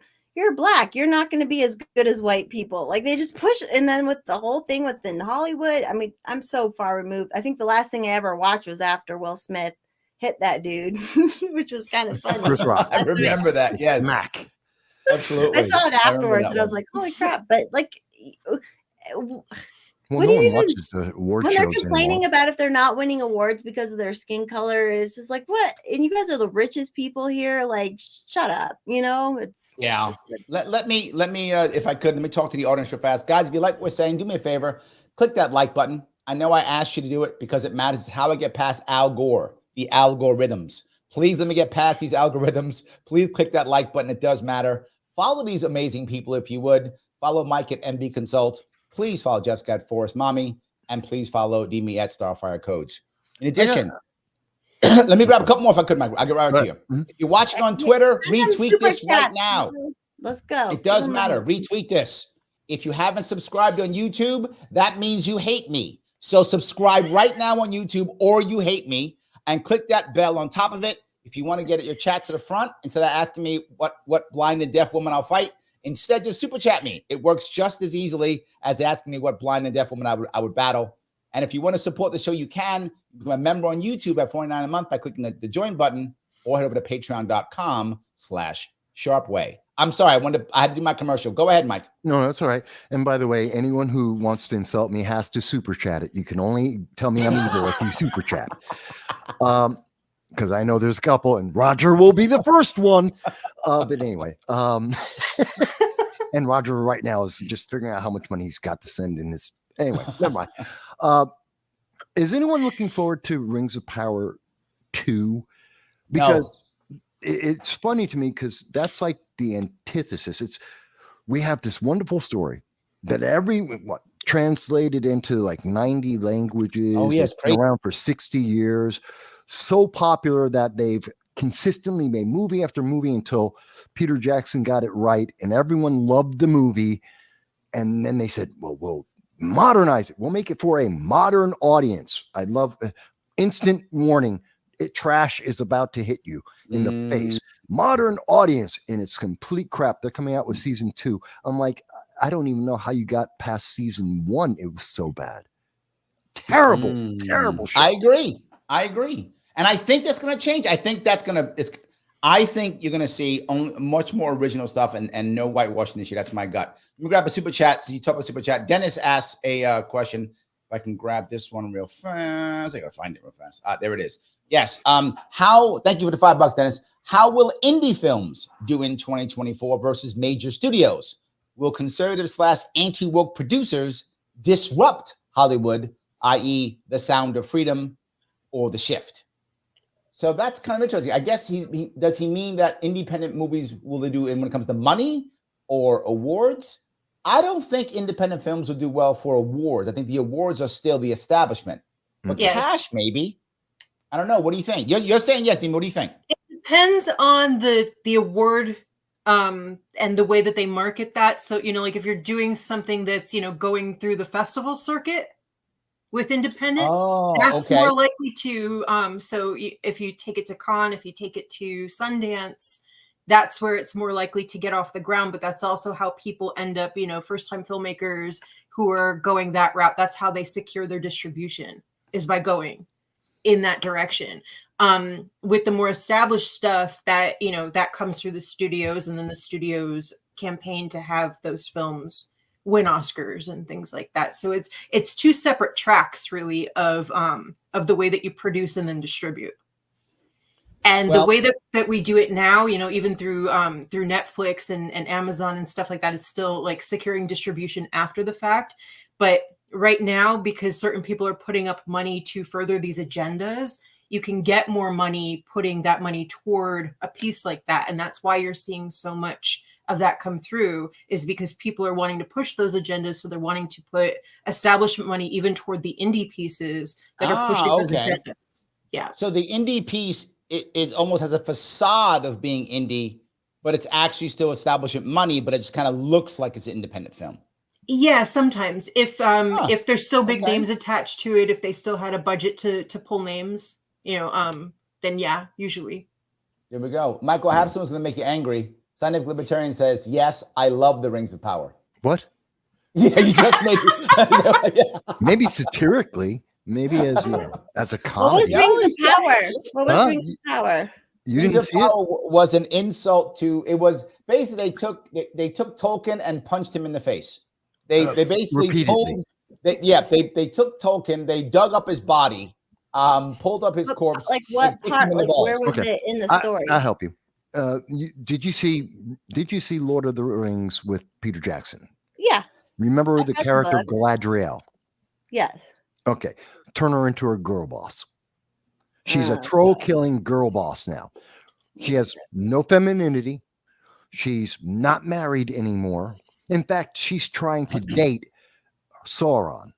S2: black. You're not going to be as good as white people." Like they just push. And then with the whole thing within Hollywood, I mean, I'm so far removed. I think the last thing I ever watched was after Will Smith hit that dude, which was kind of funny.
S4: Chris Rock.
S1: I remember that. Yes,
S4: Mac.
S1: absolutely.
S2: I saw it
S1: remember
S2: afterwards,
S1: that
S2: and I was
S1: one.
S2: like, "Holy crap!" But like,
S4: Well,
S2: What
S4: no
S2: do
S4: one
S2: you even-
S4: watches the award
S2: when
S4: shows
S2: they're complaining
S4: anymore.
S2: about if they're not winning awards because of their skin color, it's just like, what? And you guys are the richest people here. Like, shut up. You know, it's
S1: Yeah.
S2: just good.
S1: Let me if I could, let me talk to the audience real fast. Guys, if you like what we're saying, do me a favor, click that like button. I know I asked you to do it because it matters. It's how I get past Al Gore, the algorithms. Please let me get past these algorithms. Please click that like button. It does matter. Follow these amazing people if you would. Follow Mike at MB Consult. Please follow Jessica at Forest Mommy. And please follow Demi at Starfire Coach. In addition, let me grab a couple more if I could, Mike. I'll get right to you.
S4: Mhm.
S1: If you're watching on Twitter,
S2: Send them
S1: retweet
S2: super
S1: this right
S2: chats,
S1: now.
S2: people. Let's go.
S1: It does
S2: Give them
S1: matter.
S2: money.
S1: Retweet this. If you haven't subscribed on YouTube, that means you hate me. So subscribe right now on YouTube, or you hate me, and click that bell on top of it. If you want to get your chat to the front, instead of asking me what blind and deaf woman I'll fight, instead just super chat me. It works just as easily as asking me what blind and deaf woman I would battle. And if you want to support the show, you can become a member on YouTube at $49 a month by clicking the join button, or head over to patreon.com/sharpway. I'm sorry, I had to do my commercial. Go ahead, Mike.
S4: No, that's all right. And by the way, anyone who wants to insult me has to super chat it. You can only tell me I'm evil if you super chat. Because I know there's a couple, and Roger will be the first one. But anyway, and Roger right now is just figuring out how much money he's got to send in this. Anyway, never mind. Is anyone looking forward to Rings of Power 2? Because it's funny to me, because that's like the antithesis. We have this wonderful story that translated into like 90 languages.
S1: Oh, yes,
S4: It's been around for 60 years. So popular that they've consistently made movie after movie until Peter Jackson got it right, and everyone loved the movie. And then they said, well, we'll modernize it. We'll make it for a modern audience. I love instant warning. Trash is about to hit you in the face. Modern audience, and it's complete crap. They're coming out with season 2. I'm like, I don't even know how you got past season 1. It was so bad. Terrible, terrible show.
S1: I agree. And I think that's going to change. I think you're going to see much more original stuff and no whitewashing this year. That's my gut. Let me grab a super chat. So you talk about super chat. Dennis asks a question. If I can grab this one real fast. I got to find it real fast. There it is. Yes. Thank you for the $5, Dennis. How will indie films do in 2024 versus major studios? will conservative/anti-woke producers disrupt Hollywood, i.e. The Sound of Freedom or The Shift? So that's kind of interesting. I guess does he mean that independent movies will they do when it comes to money or awards? I don't think independent films will do well for awards. I think the awards are still the establishment. But cash, maybe. I don't know. What do you think? You're saying yes, Dean. What do you think?
S3: It depends on the award and the way that they market that. So, like if you're doing something that's, going through the festival circuit with independent, that's more likely to, so if you take it to Cannes, if you take it to Sundance, that's where it's more likely to get off the ground. But that's also how people end up, first-time filmmakers who are going that route. That's how they secure their distribution, is by going in that direction. With the more established stuff that, that comes through the studios, and then the studios campaign to have those films win Oscars and things like that. So it's two separate tracks really of the way that you produce and then distribute. And the way that we do it now, even through Netflix and Amazon and stuff like that, is still like securing distribution after the fact. But right now, because certain people are putting up money to further these agendas, you can get more money putting that money toward a piece like that. And that's why you're seeing so much of that come through, is because people are wanting to push those agendas. So they're wanting to put establishment money even toward the indie pieces that are pushing those agendas. Yeah.
S1: So the indie piece is almost has a facade of being indie, but it's actually still establishment money, but it just kind of looks like it's an independent film.
S3: Yeah, sometimes if there's still big names attached to it, if they still had a budget to pull names, then yeah, usually.
S1: There we go. Michael, I have someone's going to make you angry. Scientific Libertarian says, yes, I love the Rings of Power.
S4: What?
S1: Yeah, you just made it.
S4: Maybe satirically, maybe as a comedy.
S2: What was Rings of Power? What was Rings of Power?
S1: Rings of Power was an insult to, it was basically they took Tolkien and punched him in the face. They basically they took Tolkien, they dug up his body, pulled up his corpse.
S2: Like what part? Like where was it in the story?
S4: I'll help you. Did you see Lord of the Rings with Peter Jackson?
S2: Yeah.
S4: Remember the character Galadriel?
S2: Yes.
S4: Okay. Turn her into a girl boss. She's a troll-killing girl boss now. She has no femininity. She's not married anymore. In fact, she's trying to date Sauron.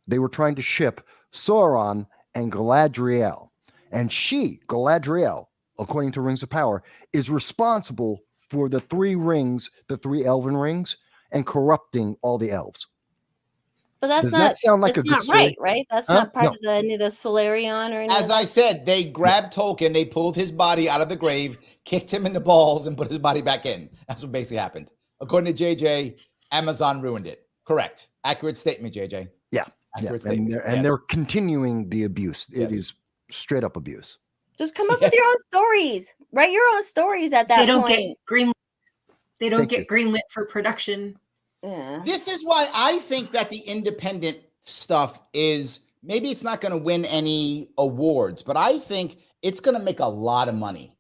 S4: They were trying to ship Sauron and Galadriel. And Galadriel, according to Rings of Power, is responsible for the 3 rings, the 3 elven rings, and corrupting all the elves.
S2: But that's
S4: that sound like a good story?
S2: right? That's not part of any of the Solarion or anything.
S1: As I said, they grabbed Tolkien, they pulled his body out of the grave, kicked him in the balls, and put his body back in. That's what basically happened. According to JJ, Amazon ruined it. Correct. Accurate statement, JJ.
S4: Yeah.
S1: Accurate statement.
S4: And they're continuing the abuse. It is straight up abuse.
S2: Just come up with your own stories. Write your own stories at that point.
S3: They don't get greenlit for production.
S2: Yeah.
S1: This is why I think that the independent stuff is, maybe it's not going to win any awards, but I think it's going to make a lot of money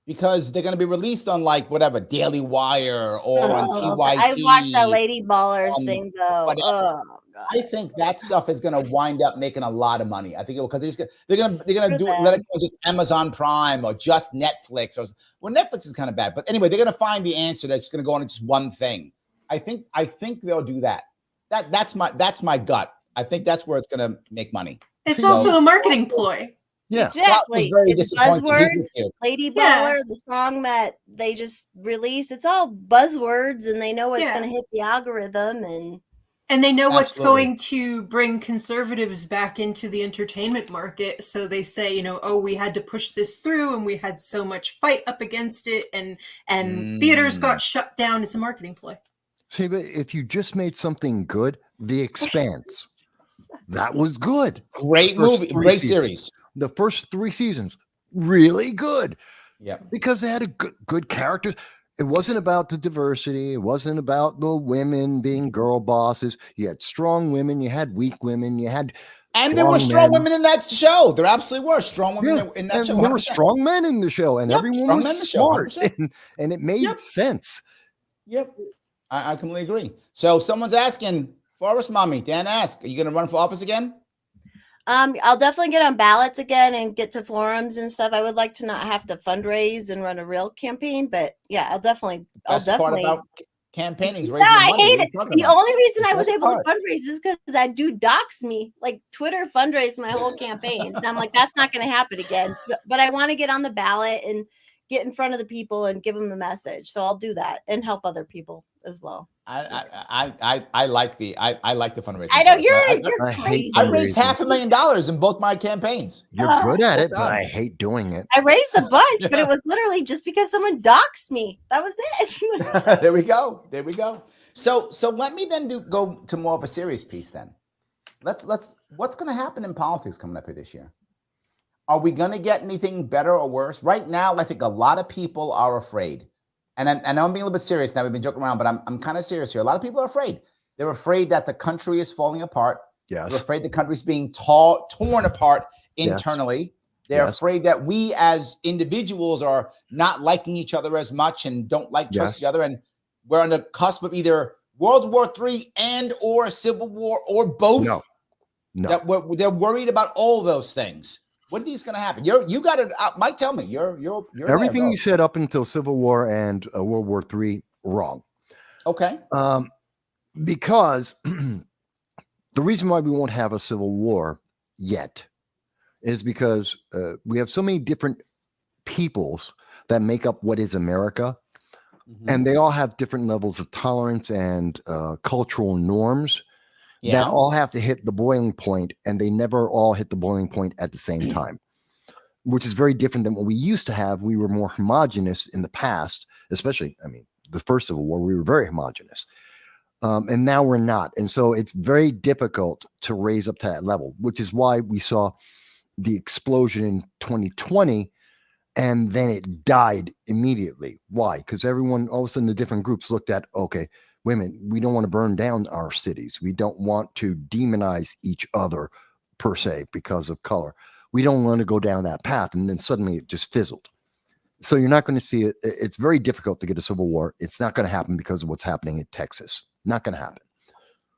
S1: because they're going to be released on like whatever, Daily Wire or on TYT.
S2: I watched that Lady Ballers thing though. Oh, God.
S1: I think that stuff is going to wind up making a lot of money. I think because they're going to let it go just Amazon Prime or just Netflix. Well, Netflix is kind of bad, but anyway, they're going to find the answer that's going to go on just one thing. I think they'll do that. That's my gut. I think that's where it's going to make money.
S3: It's also a marketing ploy.
S4: Yeah,
S2: exactly.
S1: It's
S2: buzzwords. Lady Baller, the song that they just released. It's all buzzwords, and they know it's going to hit the algorithm,
S3: and they know what's going to bring conservatives back into the entertainment market. So they say, we had to push this through, and we had so much fight up against it, and theaters got shut down. It's a marketing ploy.
S4: See, but if you just made something good, The Expanse, that was good.
S1: Great movie, great series.
S4: The first 3 seasons, really good.
S1: Yeah,
S4: because they had good characters. It wasn't about the diversity. It wasn't about the women being girl bosses. You had strong women. You had weak women. You had
S1: there were strong women in that show. There absolutely were strong women in that show.
S4: 100%. There were strong men in the show, and everyone was smart, and it made sense.
S1: Yep. I completely agree. So someone's asking, Forest Mommy, Dan ask, are you going to run for office again?
S2: I'll definitely get on ballots again and get to forums and stuff. I would like to not have to fundraise and run a real campaign, but yeah, I'll definitely.
S1: Part about campaigning is
S2: No,
S1: raising
S2: I
S1: money.
S2: hate it. The only reason I was able
S1: to
S2: fundraise is because that dude doxed me. Like Twitter fundraised my whole campaign. And I'm like, that's not going to happen again. But I want to get on the ballot and get in front of the people and give them the message. So I'll do that and help other people as well.
S1: I like the fundraising.
S2: I know you're crazy.
S1: I raised $500,000 in both my campaigns.
S4: You're good at it, but I hate doing it.
S2: I raised a bunch, but it was literally just because someone doxed me. That was it.
S1: There we go. So let me then go to more of a serious piece then. Let's what's going to happen in politics coming up here this year? Are we going to get anything better or worse? Right now, I think a lot of people are afraid. And I'm being a little bit serious now. We've been joking around, but I'm kind of serious here. A lot of people are afraid. They're afraid that the country is falling apart.
S4: Yes.
S1: They're afraid the country's being torn apart internally. Yes. They're afraid that we as individuals are not liking each other as much and don't trust each other. And we're on the cusp of either World War III and or a civil war or both. No. They're worried about all those things. What do you think is going to happen? You got it. Mike, tell me. You're
S4: everything you said up until Civil War and World War III wrong.
S1: Okay.
S4: Because the reason why we won't have a civil war yet is because we have so many different peoples that make up what is America, and they all have different levels of tolerance and cultural norms. That all have to hit the boiling point, and they never all hit the boiling point at the same time, which is very different than what we used to have. We were more homogenous in the past, especially, the first Civil War, we were very homogenous. And now we're not. And so it's very difficult to raise up to that level, which is why we saw the explosion in 2020, and then it died immediately. Why? Because everyone, all of a sudden, the different groups looked at, okay, wait a minute, we don't want to burn down our cities. We don't want to demonize each other per se because of color. We don't want to go down that path. And then suddenly it just fizzled. So you're not going to see it. It's very difficult to get a civil war. It's not going to happen because of what's happening in Texas. Not going to happen.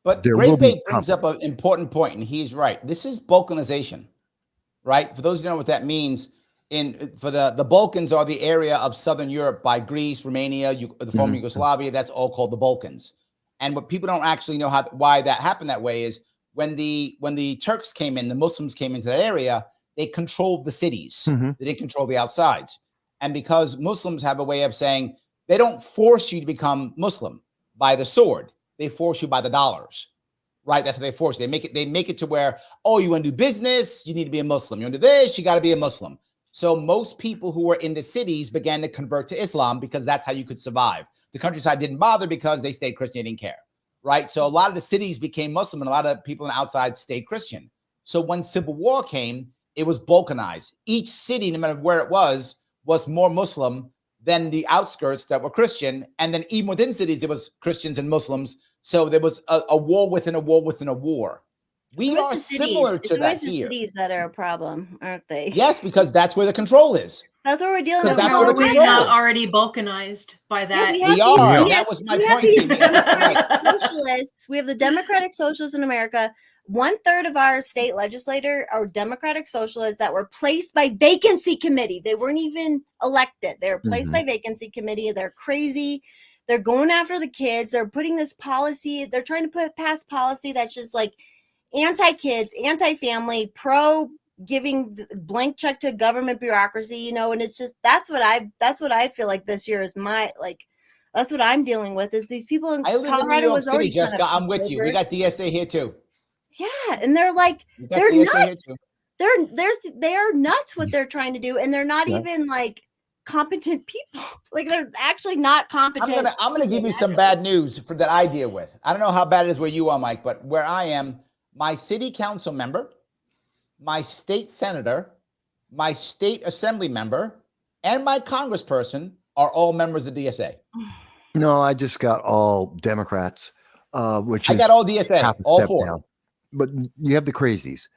S1: But Great Bait brings up an important point, and he's right. This is Balkanization, right? For those who don't know what that means, for the Balkans are the area of Southern Europe by Greece, Romania, the former Yugoslavia. That's all called the Balkans. And what people don't actually know why that happened that way is when the Turks came in, the Muslims came into that area, they controlled the cities. They didn't control the outsides. And because Muslims have a way of saying they don't force you to become Muslim by the sword, they force you by the dollars. Right, that's how they force you. They make it to where, oh, you want to do business, you need to be a Muslim. You want to do this, you got to be a Muslim. So most people who were in the cities began to convert to Islam because that's how you could survive. The countryside didn't bother because they stayed Christian, they didn't care, right? So a lot of the cities became Muslim and a lot of people on the outside stayed Christian. So when Civil War came, it was balkanized. Each city, no matter where it was more Muslim than the outskirts that were Christian. And then even within cities, it was Christians and Muslims. So there was a war within a war within a war. We are similar to that here.
S2: It's cities that are a problem, aren't they?
S1: Yes, because that's where the control is.
S2: That's what we're dealing with.
S1: That's where the
S3: we're
S1: control
S3: not
S1: is.
S3: already balkanized by that.
S1: Yeah, we are. That was my point.
S2: Socialists. We have the Democratic Socialists in America. 1/3 of our state legislature are Democratic Socialists that were placed by vacancy committee. They weren't even elected. They were placed by vacancy committee. They're crazy. They're going after the kids. They're putting this policy. They're trying to pass policy that's just like anti-kids, anti-family, pro giving blank check to government bureaucracy, and it's just that's what I feel like this year is that's what I'm dealing with is these people in Colorado.
S1: I live in New York City, Jessica. I'm with you. We got DSA here too.
S2: Yeah, and they're like they're nuts. They are nuts what they're trying to do, and they're not even like competent people. Like they're actually not competent.
S1: I'm gonna give you some bad news that I deal with. I don't know how bad it is where you are, Mike, but where I am, my city council member, my state senator, my state assembly member, and my congressperson are all members of the DSA.
S4: No, I just got all Democrats, which
S1: I got all DSA, all four.
S4: Down. But you have the crazies.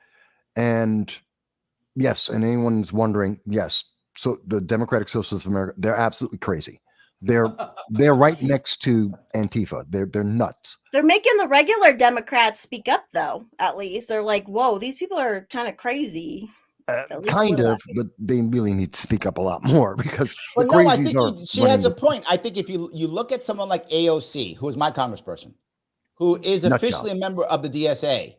S4: And yes, and anyone's wondering, yes, so the Democratic Socialists of America, they're absolutely crazy. They're right next to Antifa. They're nuts.
S2: They're making the regular Democrats speak up, though. At least they're like, "Whoa, these people are kind of crazy."
S4: Kind of, but they really need to speak up a lot more because
S1: well,
S4: the
S1: no, I
S4: crazies
S1: think
S4: are.
S1: she has a point. I think if you look at someone like AOC, who is my congressperson, who is officially a member of the DSA,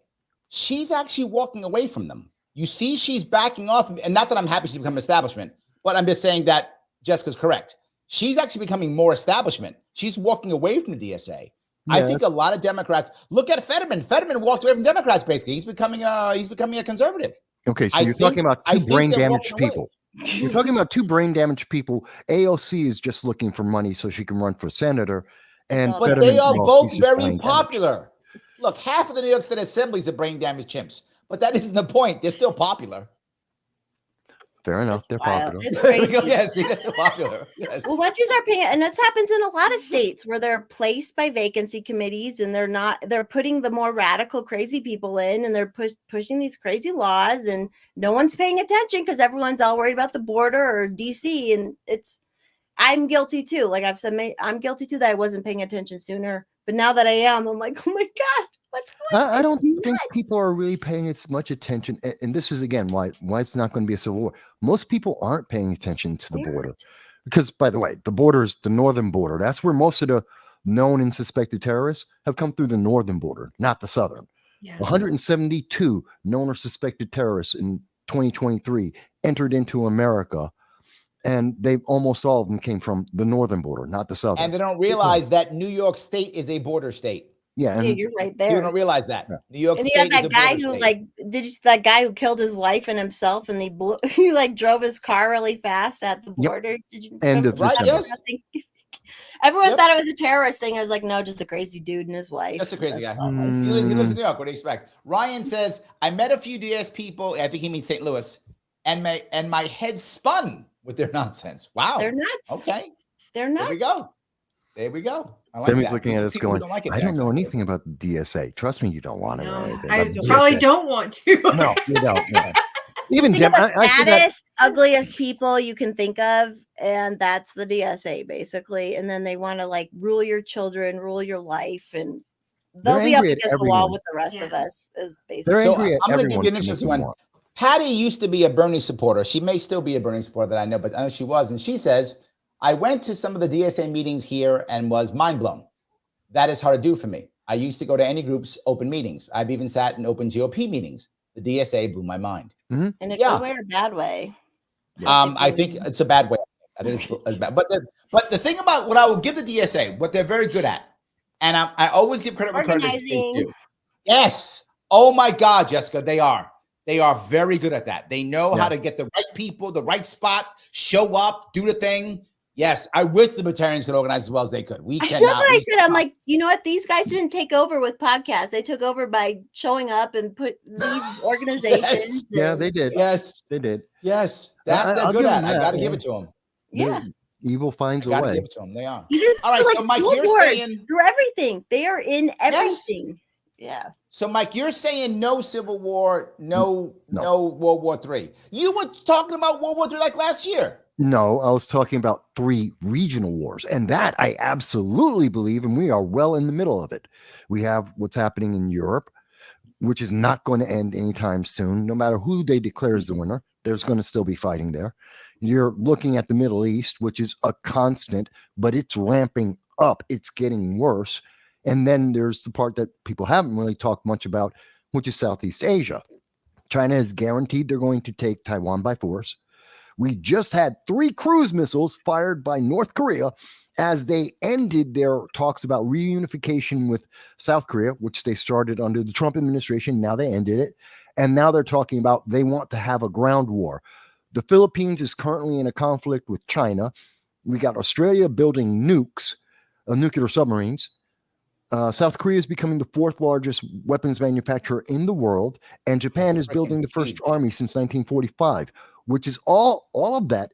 S1: she's actually walking away from them. You see, she's backing off, and not that I'm happy she's become an establishment, but I'm just saying that Jessica's correct. She's actually becoming more establishment. She's walking away from the DSA. Yeah. I think a lot of Democrats look at Fetterman. Fetterman walked away from Democrats. Basically, he's becoming a conservative.
S4: Okay, so you're talking about two brain damaged people. You're talking about two brain damaged people. AOC is just looking for money so she can run for senator, and
S1: but
S4: Fetterman,
S1: they are both very popular.
S4: Damaged.
S1: Look, half of the New York State Assembly are brain damaged chimps, but that isn't the point. They're still popular.
S4: Fair enough. They're popular.
S1: Yes, they're popular. Yes.
S2: Well, once you start paying, and this happens in a lot of states where they're placed by vacancy committees, and they're putting the more radical, crazy people in, and they're pushing these crazy laws, and no one's paying attention because everyone's all worried about the border or DC, and I'm guilty too. Like I've said, I'm guilty too that I wasn't paying attention sooner, but now that I am, I'm like, oh my God.
S4: I don't think people are really paying as much attention. And this is, again, why it's not going to be a civil war. Most people aren't paying attention to the border. Because, by the way, the border is the northern border. That's where most of the known and suspected terrorists have come through the northern border, not the southern. Yeah. 172 known or suspected terrorists in 2023 entered into America. And almost all of them came from the northern border, not the southern.
S1: And they don't realize that New York State is a border state.
S4: Yeah,
S2: you're right there.
S1: You don't realize that. Yeah. New York
S2: and
S1: State
S2: you have that guy who did you see that guy who killed his wife and himself, and he drove his car really fast at the border?
S4: Yep.
S2: Did you
S1: yes.
S2: Everyone thought it was a terrorist thing. I was like, no, just a crazy dude and his wife.
S1: Just a crazy guy. He lives in New York. What do you expect? Ryan says, I met a few DS people, I think he means St. Louis, and my head spun with their nonsense. Wow.
S2: They're nuts.
S1: Okay.
S2: They're nuts.
S1: There we go. I like
S4: Demi's
S1: that.
S4: looking at us going, I don't know anything about the DSA. Trust me, you don't want to know anything. I
S3: probably don't want to.
S4: No, you don't. No.
S2: Even think of the fattest, ugliest people you can think of, and that's the DSA basically. And then they want to rule your children, rule your life, and they'll be up against the wall with the rest of us. Is basically.
S1: So I'm going to give you an interesting one. Patty used to be a Bernie supporter. She may still be a Bernie supporter that I know, but I know she was. And she says, I went to some of the DSA meetings here and was mind blown. That is hard to do for me. I used to go to any group's open meetings. I've even sat in open GOP meetings. The DSA blew my mind.
S2: Mm-hmm. In a good way or bad way?
S1: I think it's a bad way. It's bad. But the thing about what I will give the DSA, what they're very good at, and I always give credit where credit is due. Yes. Oh my God, Jessica, they are. They are very good at that. They know how to get the right people, the right spot, show up, do the thing. Yes, I wish the Libertarians could organize as well as they could.
S2: That's what I said. I'm like, you know what? These guys didn't take over with podcasts. They took over by showing up and put these organizations.
S4: Yeah, they did.
S1: Yes,
S4: they did.
S1: Yes, they're good at. I got to give it to them.
S2: Yeah.
S4: Evil finds a way.
S1: Give it to them. They are.
S2: Even
S1: all right. So, Mike, you're saying
S2: through everything. They are in everything. Yes. Yeah.
S1: So, Mike, you're saying no Civil War, no World War III. You were talking about World War III like last year.
S4: No, I was talking about 3 regional wars, and that I absolutely believe, and we are well in the middle of it. We have what's happening in Europe, which is not going to end anytime soon. No matter who they declare as the winner, there's going to still be fighting there. You're looking at the Middle East, which is a constant, but it's ramping up. It's getting worse. And then there's the part that people haven't really talked much about, which is Southeast Asia. China has guaranteed they're going to take Taiwan by force. We just had 3 cruise missiles fired by North Korea as they ended their talks about reunification with South Korea, which they started under the Trump administration. Now they ended it. And now they're talking about they want to have a ground war. The Philippines is currently in a conflict with China. We got Australia building nukes, nuclear submarines. South Korea is becoming the 4th largest weapons manufacturer in the world. And Japan is building the first army since 1945. Which is all of that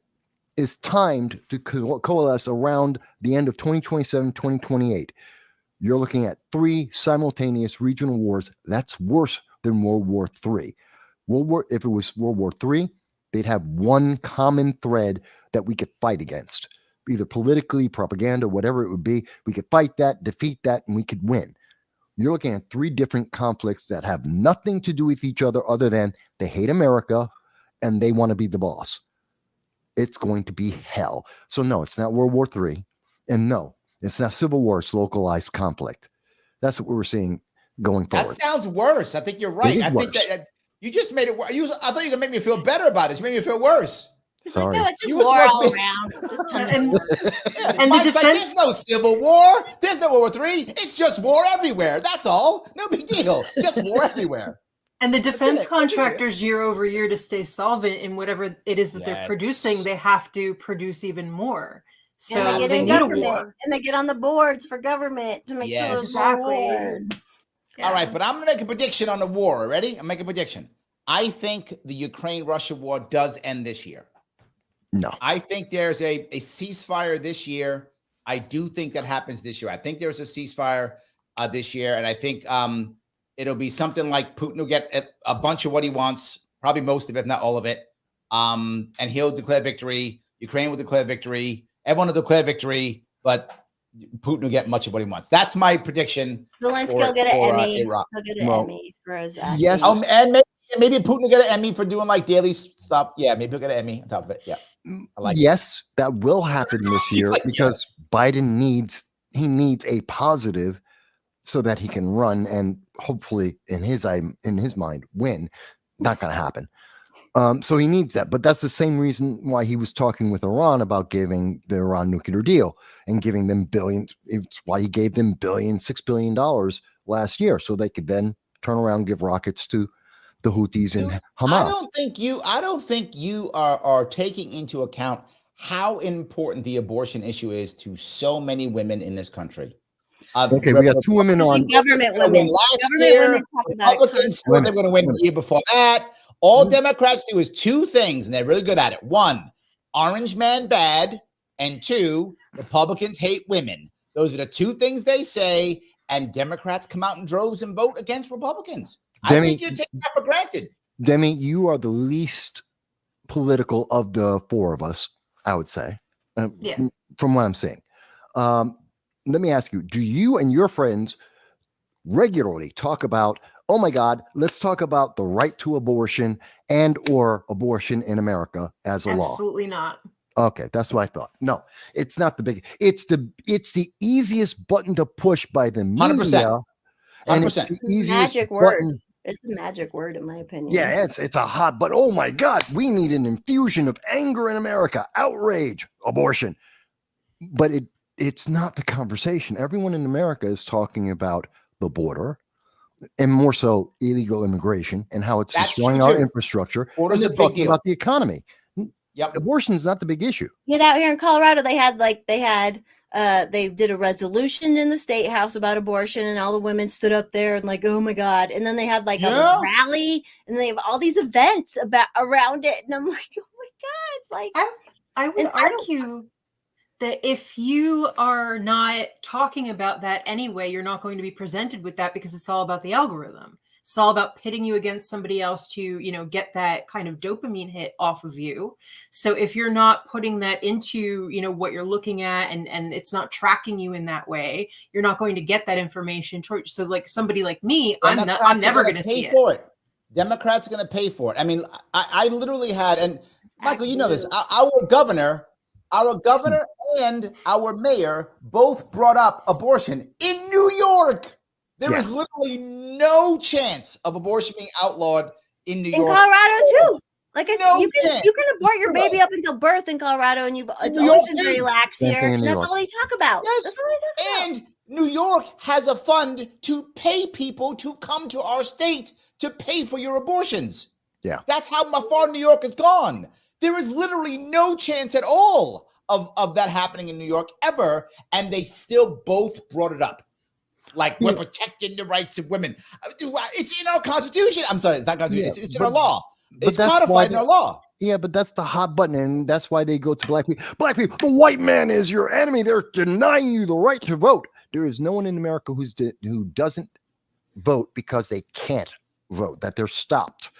S4: is timed to coalesce around the end of 2027, 2028. You're looking at 3 simultaneous regional wars. That's worse than World War III. If it was World War III, they'd have one common thread that we could fight against. either politically, propaganda, whatever it would be. We could fight that, defeat that, and we could win. You're looking at 3 different conflicts that have nothing to do with each other than they hate America and they want to be the boss. It's going to be hell. So no, it's not World War III. And no, it's not civil war. It's localized conflict. That's what we're seeing going forward.
S1: That sounds worse. I think you're right. I think that you just made it worse. I thought you were going to make me feel better about it. You made me feel worse.
S4: Sorry.
S2: Like, no, it's just war all around.
S3: And
S1: the defense, like, there's no civil war. There's no World War III. It's just war everywhere. That's all. No big deal. Just war everywhere.
S3: And the defense contractors year over year to stay solvent in whatever it is that they're producing, they have to produce even more. So
S2: and they get in government and they get on the boards for government to make sure there's war.
S1: Yeah. All right, but I'm going to make a prediction on the war. Ready? I'm making a prediction. I think the Ukraine-Russia war does end this year.
S4: No.
S1: I think there's a ceasefire this year. I do think that happens this year. I think there's a ceasefire this year, and I think it'll be something like Putin will get a bunch of what he wants, probably most of it, if not all of it, and he'll declare victory. Ukraine will declare victory. Everyone will declare victory, but Putin will get much of what he wants. That's my prediction.
S2: Zelensky will get an Emmy. He'll get an Emmy for his acting.
S4: Yes.
S1: And maybe Putin will get an Emmy for doing like daily stuff. Yeah, maybe he'll get an Emmy on top of it. Yeah. I like
S4: it. That will happen this year because Biden needs a positive so that he can run and hopefully in his mind win. Not going to happen. So he needs that, but that's the same reason why he was talking with Iran about giving the Iran nuclear deal and giving them billions. It's why he gave them $6 billion last year, so they could then turn around and give rockets to the Houthis and Hamas.
S1: I don't think you are taking into account how important the abortion issue is to so many women in this country.
S4: Okay, we got 2 women on
S2: government women.
S1: Last year, Republicans thought they were going to win the year before that. All Democrats do is 2 things, and they're really good at it. 1, orange man bad, and 2, Republicans hate women. Those are the 2 things they say, and Democrats come out in droves and vote against Republicans. I think you're taking that for granted.
S4: Demi, you are the least political of the 4 of us, I would say, from what I'm seeing. Let me ask you, do you and your friends regularly talk about, oh my God, let's talk about the right to abortion and or abortion in America as a law?
S3: Absolutely not.
S4: Okay, that's what I thought. No, it's not the big. It's the easiest button to push by the media.
S1: 100%.
S4: And it's the easiest
S2: magic word.
S4: button.
S2: It's a magic word, in my opinion.
S4: Yeah, it's a hot, but oh my God, we need an infusion of anger in America, outrage, abortion. But it's not the conversation. Everyone in America is talking about the border, and more so illegal immigration and how it's destroying our infrastructure.
S1: Border's
S4: and
S1: a big
S4: talking
S1: deal.
S4: about the economy.
S1: Yep.
S4: Abortion is not the big issue.
S2: Yet out here in Colorado, they did a resolution in the state house about abortion, and all the women stood up there and like, oh my God. And then they had like a rally, and they have all these events around it. And I'm like, oh my God. Like
S3: I would argue that if you are not talking about that anyway, you're not going to be presented with that because it's all about the algorithm. It's all about pitting you against somebody else to, get that kind of dopamine hit off of you. So if you're not putting that into, what you're looking at and it's not tracking you in that way, you're not going to get that information. So like somebody like me, I'm never going to see it.
S1: Democrats are going to pay for it. I mean, I literally had, and Michael, you know this, our governor and our mayor both brought up abortion in New York. There is literally no chance of abortion being outlawed in New York.
S2: In Colorado too. Like I said, you can abort your baby up until birth in Colorado, and it's always been very lax here. And that's all they talk about.
S1: Yes.
S2: That's all they talk about.
S1: And New York has a fund to pay people to come to our state to pay for your abortions.
S4: Yeah.
S1: That's how far New York has gone. There is literally no chance at all of that happening in New York ever. And they still both brought it up. Like, we're protecting the rights of women. It's in our Constitution. I'm sorry, it's not Constitution. It's in our law. It's codified in our law.
S4: Yeah, but that's the hot button, and that's why they go to black people. Black people, the white man is your enemy. They're denying you the right to vote. There is no one in America who doesn't vote because they can't vote, that they're stopped.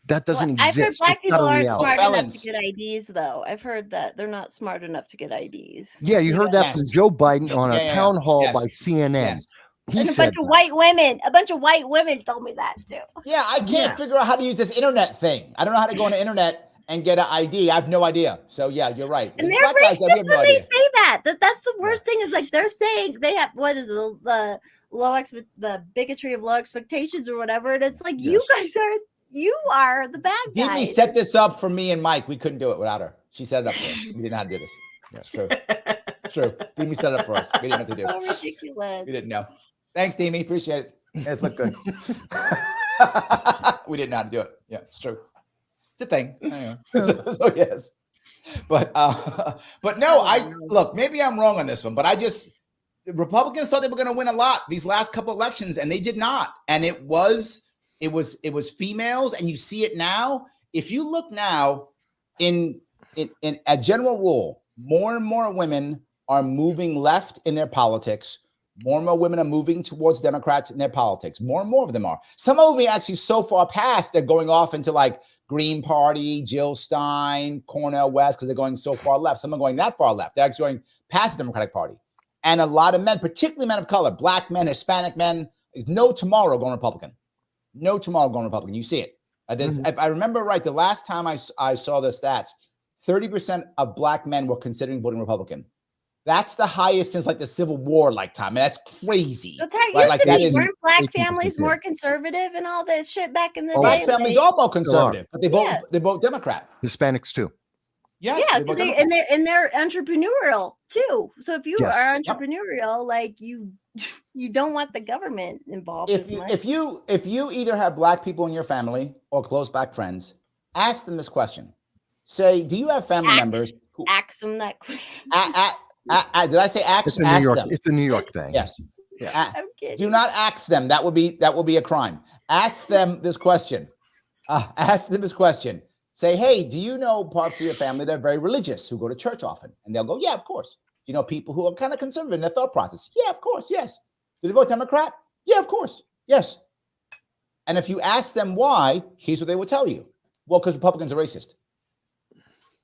S4: That doesn't
S2: I've heard
S4: exist.
S2: black
S4: It's not
S2: people
S4: a
S2: aren't
S4: reality.
S2: smart enough to
S1: Felons.
S2: get IDs, though. I've heard that they're not smart enough to get IDs.
S4: Yeah, you heard that
S1: Yes.
S4: from Joe Biden on a town hall
S1: Yes.
S4: by CNN.
S1: Yes.
S4: He
S2: And a
S4: said
S2: bunch of
S4: that.
S2: white women told me that too.
S1: Yeah, I can't figure out how to use this internet thing. I don't know how to go on the internet and get an ID. I have no idea. So yeah, you're right.
S2: And they're
S1: Black guys, we
S2: racist
S1: have no
S2: when they
S1: idea.
S2: say that. That's the worst thing. Is like they're saying they have the the bigotry of low expectations or whatever. And it's like you are the bad guys.
S1: Demi set this up for me and Mike. We couldn't do it without her. She set it up for us. We didn't know how to do this. That's true. It's true. Demi set it up for us. We didn't have to do
S2: So
S1: it.
S2: ridiculous.
S1: We didn't know. Thanks, Demi. Appreciate it. It's looked good. We didn't know how to do it. Yeah, it's true. It's a thing. Anyway. So yes. But no, look, maybe I'm wrong on this one, but the Republicans thought they were going to win a lot these last couple elections, and they did not. And it was females, and you see it now. If you look now in a general rule, more and more women are moving left in their politics. More and more women are moving towards Democrats in their politics. More and more of them are. Some are moving actually so far past, they're going off into like Green Party, Jill Stein, Cornel West, because they're going so far left. Some are going that far left. They're actually going past the Democratic Party. And a lot of men, particularly men of color, black men, Hispanic men, is no tomorrow going Republican. No tomorrow going Republican. You see it. If I remember right, the last time I saw the stats, 30% of black men were considering voting Republican. That's the highest since like the Civil War time. And that's crazy.
S2: That's how it
S1: Like,
S2: used to
S1: that
S2: be.
S1: is-
S2: Weren't black
S4: 18%.
S2: families more conservative and all this shit back in the
S1: Black
S2: day?
S1: families
S2: Like,
S1: all vote conservative, but they vote Democrat.
S4: Hispanics too.
S1: Yes,
S2: yeah,
S1: they vote
S2: because
S1: Democrat.
S2: they're entrepreneurial too. So if you
S4: Yes.
S2: are entrepreneurial, like you don't want the government involved as much.
S1: If you either have black people in your family or close black friends, ask them this question. Say, do you have family members who
S2: Ask them that question.
S1: did I say ask?
S4: It's a New
S1: Ask
S4: York.
S1: them.
S4: It's a New York thing.
S1: Yes.
S2: I'm kidding.
S1: Do not ask them. That would be a crime. Ask them this question. Ask them this question. Say, hey, do you know parts of your family that are very religious who go to church often? And they'll go, yeah, of course. You know, people who are kind of conservative in their thought process. Yeah, of course. Yes. Do they vote Democrat? Yeah, of course. Yes. And if you ask them why, here's what they will tell you. Well, because Republicans are racist.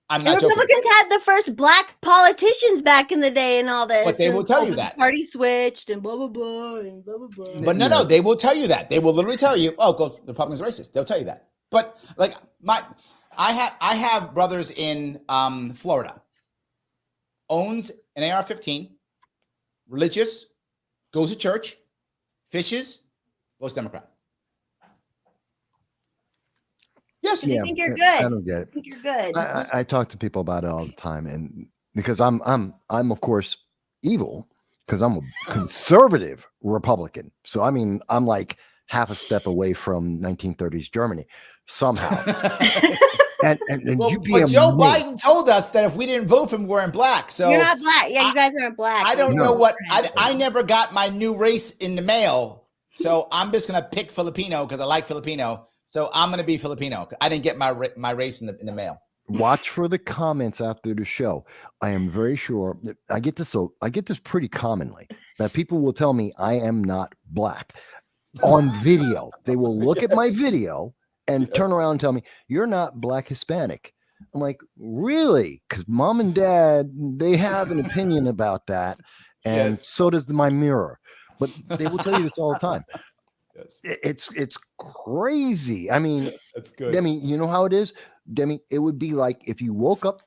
S1: I'm
S2: The
S1: not joking.
S2: Republicans had the first black politicians back in the day and all this.
S1: But they will
S2: and
S1: tell
S2: all
S1: you
S2: the
S1: that.
S2: party switched and blah blah blah and blah blah blah.
S1: But no, they will tell you that. They will literally tell you, oh, the Republicans are racist. They'll tell you that. But like I have brothers in Florida. Owns an AR-15, religious, goes to church, fishes, votes Democrat. Yes,
S2: You think you're good.
S4: I don't get it.
S2: I think you're good.
S4: I talk to people about it all the time, and because I'm of course evil because I'm a conservative Republican. So I mean, I'm like half a step away from 1930s Germany somehow. and
S1: well,
S4: you'd be
S1: but Joe
S4: amazed.
S1: Biden told us that if we didn't vote for him, we weren't black. So
S2: You're not black. Yeah, you guys aren't black.
S1: I don't
S4: No.
S1: know what I never got my new race in the mail. So I'm just gonna pick Filipino because I like Filipino. So I'm gonna be Filipino. I didn't get my race in the mail.
S4: Watch for the comments after the show. I am very sure that I get this pretty commonly that people will tell me I am not black on video. They will look at my video and turn around and tell me you're not black Hispanic. I'm like, really? Because mom and dad, they have an opinion about that, and so does my mirror. But they will tell you this all the time.
S1: Yes.
S4: It's crazy. I mean,
S1: That's good.
S4: Demi, you know how it is? Demi, it would be like if you woke up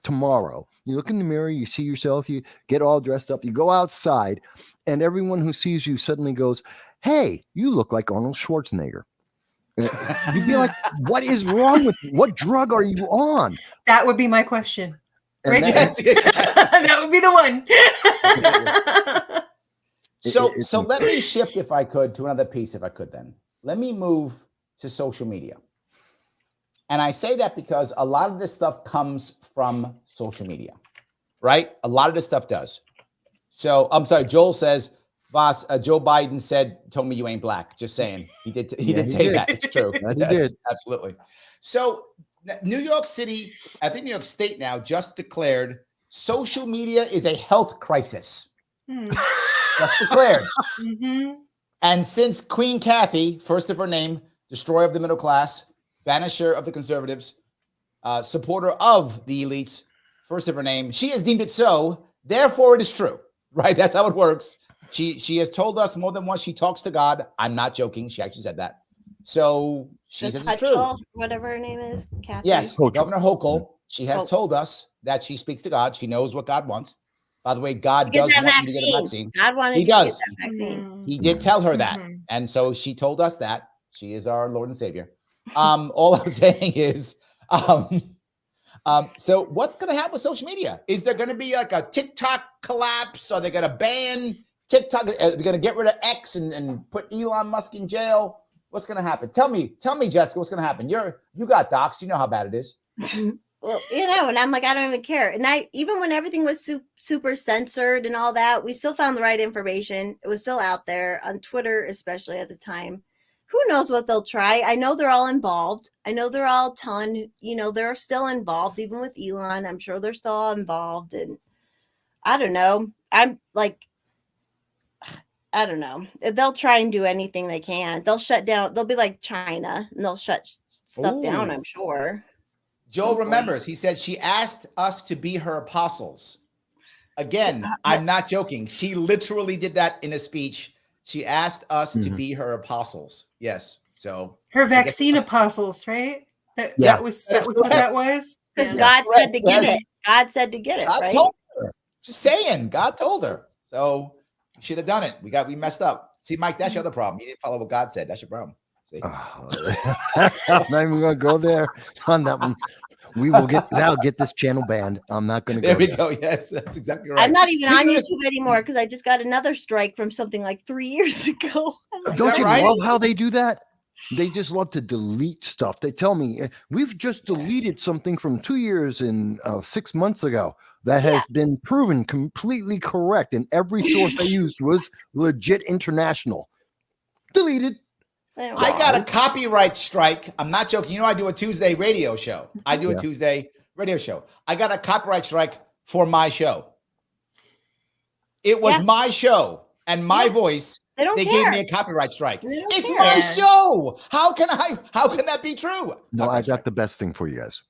S4: tomorrow, you look in the mirror, you see yourself, you get all dressed up, you go outside, and everyone who sees you suddenly goes, hey, you look like Arnold Schwarzenegger. You'd be like, what is wrong with you? What drug are you on?
S3: That would be my question.
S4: And
S3: Right?
S4: that-
S1: Yes, exactly.
S3: That would be the one.
S1: So let me shift, if I could, to another piece, if I could then. Let me move to social media. And I say that because a lot of this stuff comes from social media, right? A lot of this stuff does. So I'm sorry, Joel says, Vass, Joe Biden told me you ain't black. Just saying. He did say that. It's true.
S4: That he
S1: Yes,
S4: did.
S1: absolutely. So New York City, I think New York State now just declared social media is a health crisis. Just declared.
S3: Mhm.
S1: And since Queen Kathy, first of her name, destroyer of the middle class, banisher of the conservatives, supporter of the elites, first of her name. She has deemed it so, therefore it is true, right? That's how it works. She has told us more than once she talks to God. I'm not joking. She actually said that. So she says it's true.
S2: Whatever her name is, Kathy.
S1: Yes,
S4: Hochul.
S1: Governor Hochul. She has told us that she speaks to God. She knows what God wants. By the way, God does want you to get a vaccine.
S2: God wanted
S1: He
S2: you to
S1: does.
S2: get that vaccine.
S1: He did tell her that. And so she told us that. She is our Lord and Savior. All I'm saying is, so what's going to happen with social media? Is there going to be like a TikTok collapse? Are they going to ban TikTok? Are they going to get rid of X and put Elon Musk in jail? What's going to happen? Tell me, Jessica, what's going to happen? You got docs. You know how bad it is.
S2: Well, and I'm like, I don't even care. And even when everything was super censored and all that, we still found the right information. It was still out there on Twitter, especially at the time. Who knows what they'll try? I know they're all involved. I know they're all telling, they're still involved, even with Elon. I'm sure they're still all involved. And I don't know. I'm like, I don't know. They'll try and do anything they can. They'll shut down. They'll be like China and they'll shut stuff down, I'm sure.
S1: Joe remembers. He said she asked us to be her apostles. Again, I'm not joking. She literally did that in a speech. She asked us to be her apostles. Yes. So
S3: her vaccine apostles, right? That was what that was.
S2: Because God said to get it. God said to get it,
S1: God
S2: right?
S1: told her. Just saying. God told her. So you should have done it. We messed up. See, Mike, that's your other problem. You didn't follow what God said. That's your problem. See?
S4: I'm not even going to go there on that one. We will get this channel banned. I'm not going to go
S1: there. We go. Yes, that's exactly right.
S2: I'm not even on YouTube anymore because I just got another strike from something like 3 years ago.
S4: Don't you love how they do that? They just love to delete stuff. They tell me we've just deleted something from 2 years and 6 months ago that has been proven completely correct, and every source I used was legit international. Deleted.
S1: I got a copyright strike. I'm not joking. I do a Tuesday radio show. I got a copyright strike for my show. It was my show and my voice. They gave me a copyright strike. It's my show. How can that be true?
S4: No, I got the best thing for you guys.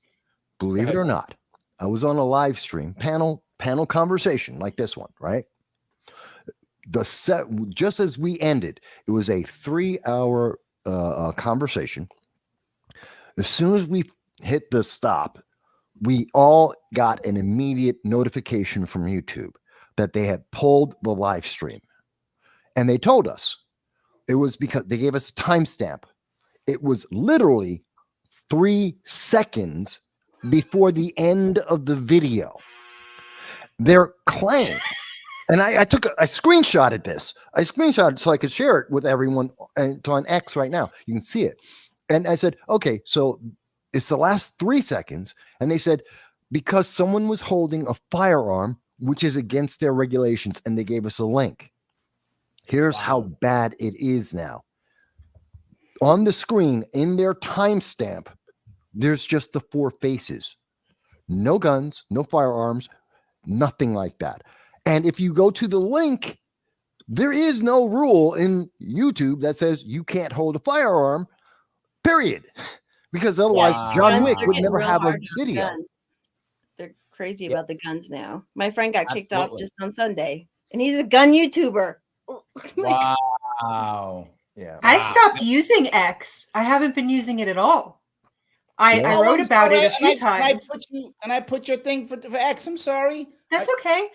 S4: Believe it or not, I was on a live stream panel conversation like this one, right? Just as we ended, it was a 3-hour conversation. As soon as we hit the stop, we all got an immediate notification from YouTube that they had pulled the live stream. And they told us it was because they gave us a timestamp. It was literally 3 seconds before the end of the video. Their claim. And I screenshotted this. I screenshotted so I could share it with everyone. And it's on X right now. You can see it. And I said, okay, so it's the last 3 seconds. And they said, because someone was holding a firearm, which is against their regulations, and they gave us a link. Here's how bad it is now. On the screen, in their timestamp, there's just the 4 faces. No guns, no firearms, nothing like that. And if you go to the link, there is no rule in YouTube that says you can't hold a firearm, period. Because otherwise, John Wick would never have a video.
S2: They're crazy about the guns now. My friend got kicked off just on Sunday, and he's a gun YouTuber.
S1: Wow.
S4: Yeah.
S3: I stopped using X. I haven't been using it at all. I wrote about it a few times.
S1: And I put your thing for X. I'm sorry.
S3: That's okay.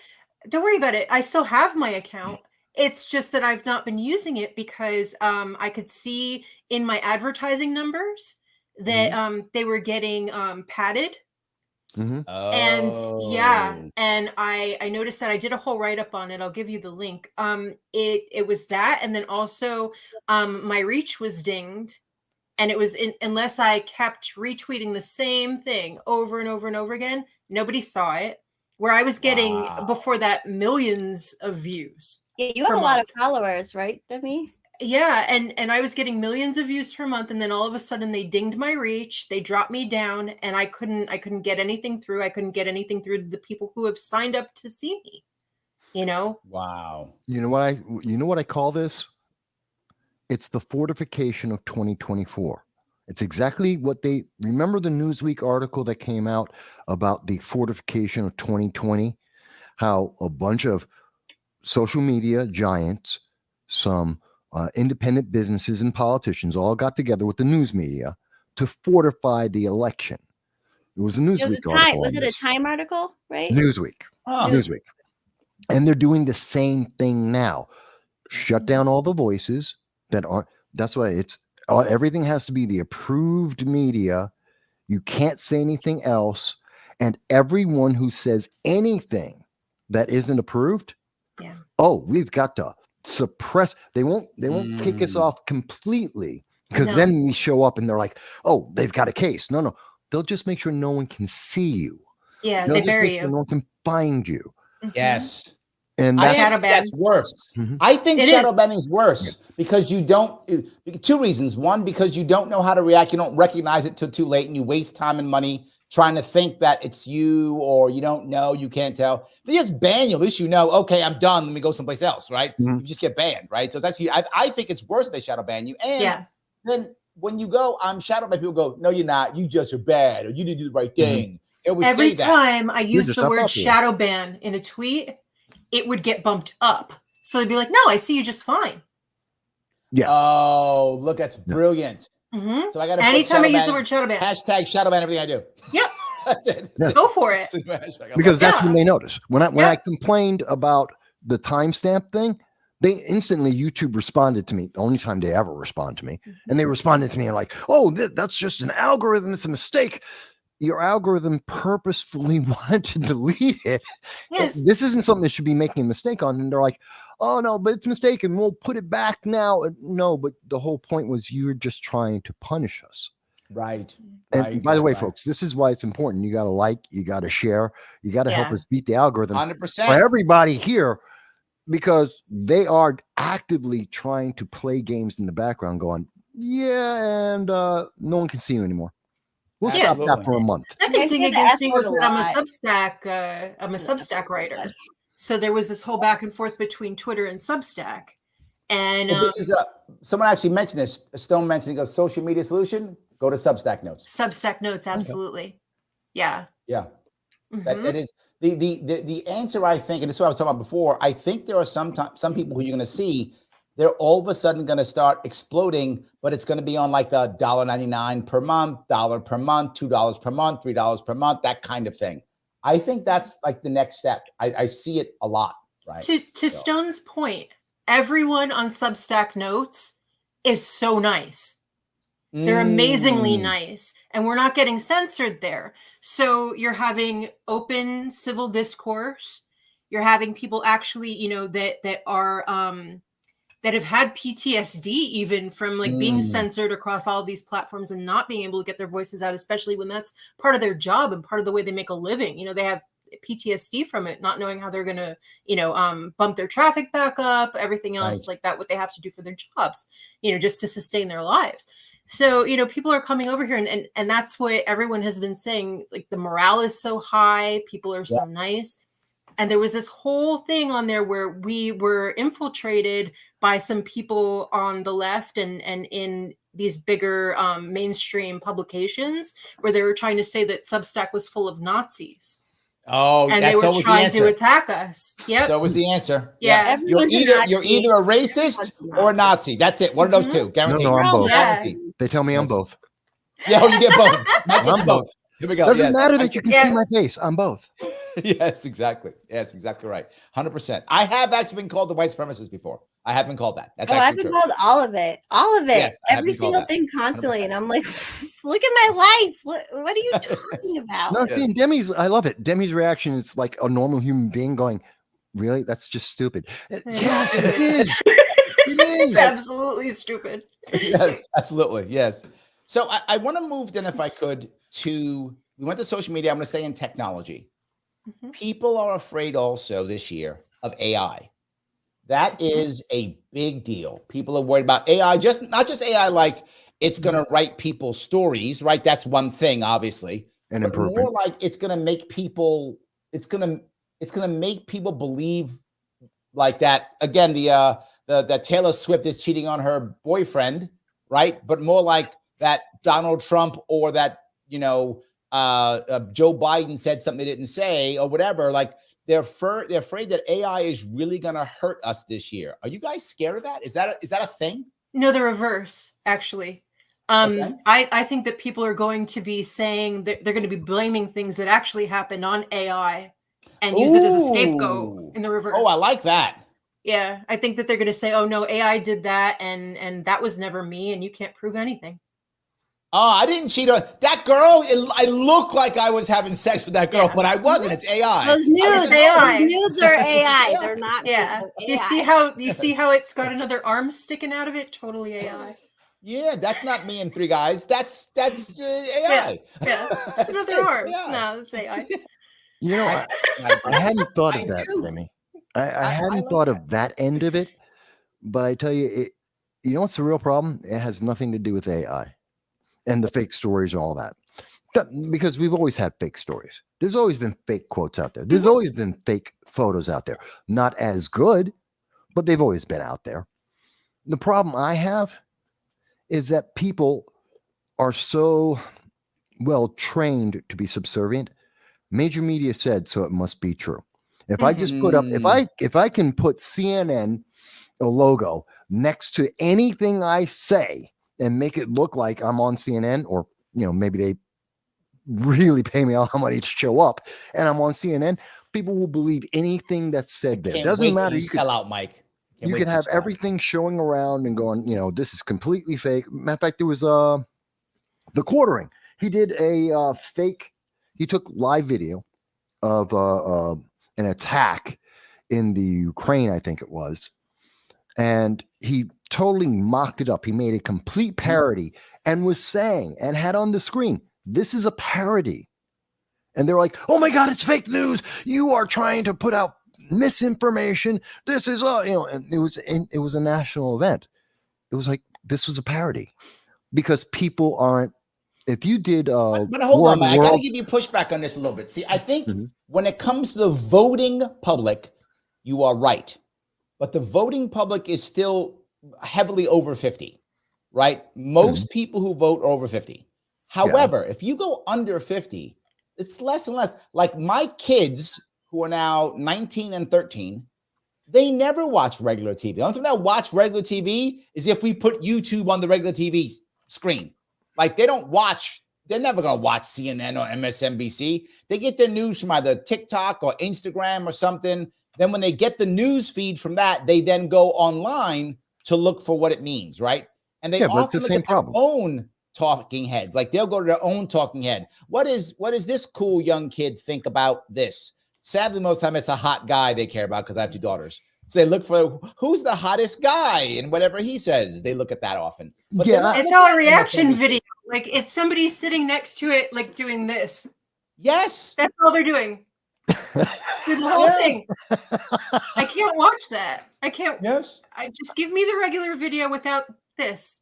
S3: Don't worry about it. I still have my account. It's just that I've not been using it because I could see in my advertising numbers that they were getting padded.
S4: Mm-hmm.
S3: And I noticed that. I did a whole write-up on it. I'll give you the link. It was that, and then also my reach was dinged, and it was unless I kept retweeting the same thing over and over and over again, nobody saw it. Where I was getting before that millions of views.
S2: Yeah, you have a lot of followers, right, Demi?
S3: Yeah, and I was getting millions of views per month, and then all of a sudden they dinged my reach, they dropped me down, and I couldn't get anything through. I couldn't get anything through to the people who have signed up to see me.
S1: Wow.
S4: You know what I call this? It's the fortification of 2024. It's exactly what they remember the Newsweek article that came out about the fortification of 2020, how a bunch of social media giants, some independent businesses and politicians all got together with the news media to fortify the election. It was a Newsweek article.
S2: Was it a Time article, right?
S4: Newsweek. Newsweek. And they're doing the same thing now. Shut down all the voices that aren't. That's why it's everything has to be the approved media. You can't say anything else. And everyone who says anything that isn't approved, we've got to suppress. They won't kick us off completely, because then we show up and they're like, oh, they've got a case. No. They'll just make sure no one can see you.
S3: Yeah,
S4: They'll
S3: they
S4: just
S3: bury
S4: make
S3: you.
S4: sure no one can find you.
S1: Yes.
S4: And
S1: that's worse. I think shadow banning is worse because you don't. Two reasons. One, because you don't know how to react. You don't recognize it till too late, and you waste time and money trying to think that it's you, or you don't know. You can't tell. If they just ban you, at least you know. Okay, I'm done. Let me go someplace else. Right? You just get banned. Right? So it's actually, I think it's worse if they shadow ban you. And then when you go, I'm shadowed by people. Go, no, you're not. You just are bad, or you didn't do the right thing.
S3: Every time I use the word shadow ban in a tweet, it would get bumped up. So they'd be like, no, I see you just fine.
S4: Yeah.
S1: Oh, look, that's brilliant. So I got to
S3: anytime I use the word shadow ban.
S1: Hashtag shadow ban everything I do.
S3: Yep.
S1: That's it.
S3: Go for it.
S4: Because that's when they notice. When I complained about the timestamp thing, they instantly, YouTube responded to me, the only time they ever respond to me. And they responded to me and like, oh, that's just an algorithm. It's a mistake. Your algorithm purposefully wanted to delete it.
S3: Yes.
S4: This isn't something that should be making a mistake on. And they're like, oh, no, but it's a mistake and we'll put it back now. No, but the whole point was you were just trying to punish us.
S1: Right.
S4: And by the way, folks, this is why it's important. You got to like, you got to share, you got to help us beat the algorithm.
S1: 100%.
S4: For everybody here, because they are actively trying to play games in the background going, and no one can see you anymore. We'll stop that for a month.
S3: Second thing against me was that I'm a Substack writer. So there was this whole back and forth between Twitter and Substack. And
S1: this is someone actually mentioned this. Stone mentioned, he goes, social media solution, go to Substack Notes.
S3: Substack Notes, absolutely. Yeah.
S1: Yeah. That is the answer, I think, and this is what I was talking about before. I think there are some people who you're going to see, they're all of a sudden going to start exploding, but it's going to be on like the $1.99 per month, $1 per month, $2 per month, $3 per month, that kind of thing. I think that's like the next step. I see it a lot, right?
S3: To Stone's point, everyone on Substack Notes is so nice. They're amazingly nice, and we're not getting censored there. So you're having open civil discourse. You're having people actually, that are that have had PTSD even from like being censored across all of these platforms and not being able to get their voices out, especially when that's part of their job and part of the way they make a living. They have PTSD from it, not knowing how they're going to, bump their traffic back up, everything else like that, what they have to do for their jobs, just to sustain their lives. So, people are coming over here and that's what everyone has been saying. Like the morale is so high. People are so nice. And there was this whole thing on there where we were infiltrated by some people on the left and in these bigger mainstream publications where they were trying to say that Substack was full of Nazis.
S1: Oh,
S3: and they were trying to attack us. Yep.
S1: So was the answer.
S3: Yeah.
S1: You're either a racist or a Nazi. That's it. One of those two. Guaranteed.
S4: No, I'm both.
S3: Yeah.
S4: They tell me I'm both.
S1: Yeah, you get both. I'm both. Here we go.
S4: Doesn't matter that you can see my face. I'm both.
S1: Yes, exactly. Yes, exactly right. 100%. I have actually been called the white supremacist before. I have been called that. That's
S2: I've been called all of it. All of it.
S1: Yes,
S2: every single thing constantly. 100%. And I'm like, look at my life. What are you talking about?
S4: No, see, Demi's, I love it. Demi's reaction is like a normal human being going, really? That's just stupid. Yes, it is. It is.
S3: It's absolutely stupid.
S1: Yes, absolutely. Yes. So I want to move then, if I could, we went to social media. I'm going to stay in technology. People are afraid also this year of AI. That is a big deal. People are worried about AI, not just AI like it's going to write people's stories, right? That's one thing, obviously.
S4: And
S1: but more like it's going to make people, it's going to make people believe like that. Again, the that Taylor Swift is cheating on her boyfriend, right? But more like that Donald Trump or that, Joe Biden said something they didn't say or whatever. Like they're afraid that AI is really going to hurt us this year. Are you guys scared of that? Is that a thing?
S3: No, the reverse, actually.
S1: Okay.
S3: I think that people are going to be saying that they're going to be blaming things that actually happened on AI and use it as a scapegoat in the reverse.
S1: Oh, I like that.
S3: Yeah, I think that they're going to say, oh, no, AI did that, and that was never me, and you can't prove anything.
S1: Oh, I didn't cheat on that girl. I look like I was having sex with that girl, but I wasn't. It's AI.
S2: Those nudes are AI. They're not.
S3: Yeah. You see how it's got another arm sticking out of it? Totally AI.
S1: Yeah, that's not me and three guys. That's AI.
S3: Yeah. It's another arm. AI. No, it's AI.
S4: I hadn't thought of that, Demi. I hadn't thought of that end of it, but I tell you, what's the real problem? It has nothing to do with AI and the fake stories and all that. Because we've always had fake stories. There's always been fake quotes out there. There's always been fake photos out there. Not as good, but they've always been out there. The problem I have is that people are so well trained to be subservient. Major media said, so it must be true. If I just put up, if I can put CNN, a logo, next to anything I say and make it look like I'm on CNN, or maybe they really pay me all how money to show up and I'm on CNN, people will believe anything that's said there. Doesn't matter. You
S1: sell out, Mike.
S4: You can have everything showing around and going, this is completely fake. Matter of fact, there was the quartering. He did a fake. He took live video of an attack in the Ukraine, I think it was, and he totally mocked it up. He made a complete parody and was saying and had on the screen, "This is a parody." And they're like, "Oh my God, it's fake news! You are trying to put out misinformation. This is and it was a national event. It was like this was a parody because people aren't. If you did,
S1: but hold on, Mike, I got to give you pushback on this a little bit. See, I think when it comes to the voting public, you are right, but the voting public is still heavily over 50, right? Most people who vote are over 50. However, if you go under 50, it's less and less. Like my kids who are now 19 and 13, they never watch regular TV. The only thing that watch regular TV is if we put YouTube on the regular TV screen. Like they're never going to watch CNN or MSNBC. They get their news from either TikTok or Instagram or something. Then when they get the news feed from that, they then go online to look for what it means, right? And they often look at their own talking heads. Like they'll go to their own talking head. What is this cool young kid think about this? Sadly, most of the time it's a hot guy they care about because I have 2 daughters. So they look for who's the hottest guy and whatever he says. They look at that often. But
S3: it's all a reaction video. Like it's somebody sitting next to it, like doing this.
S1: Yes.
S3: That's all they're doing. The whole thing. I can't watch that. I can't.
S1: Yes.
S3: I just give me the regular video without this.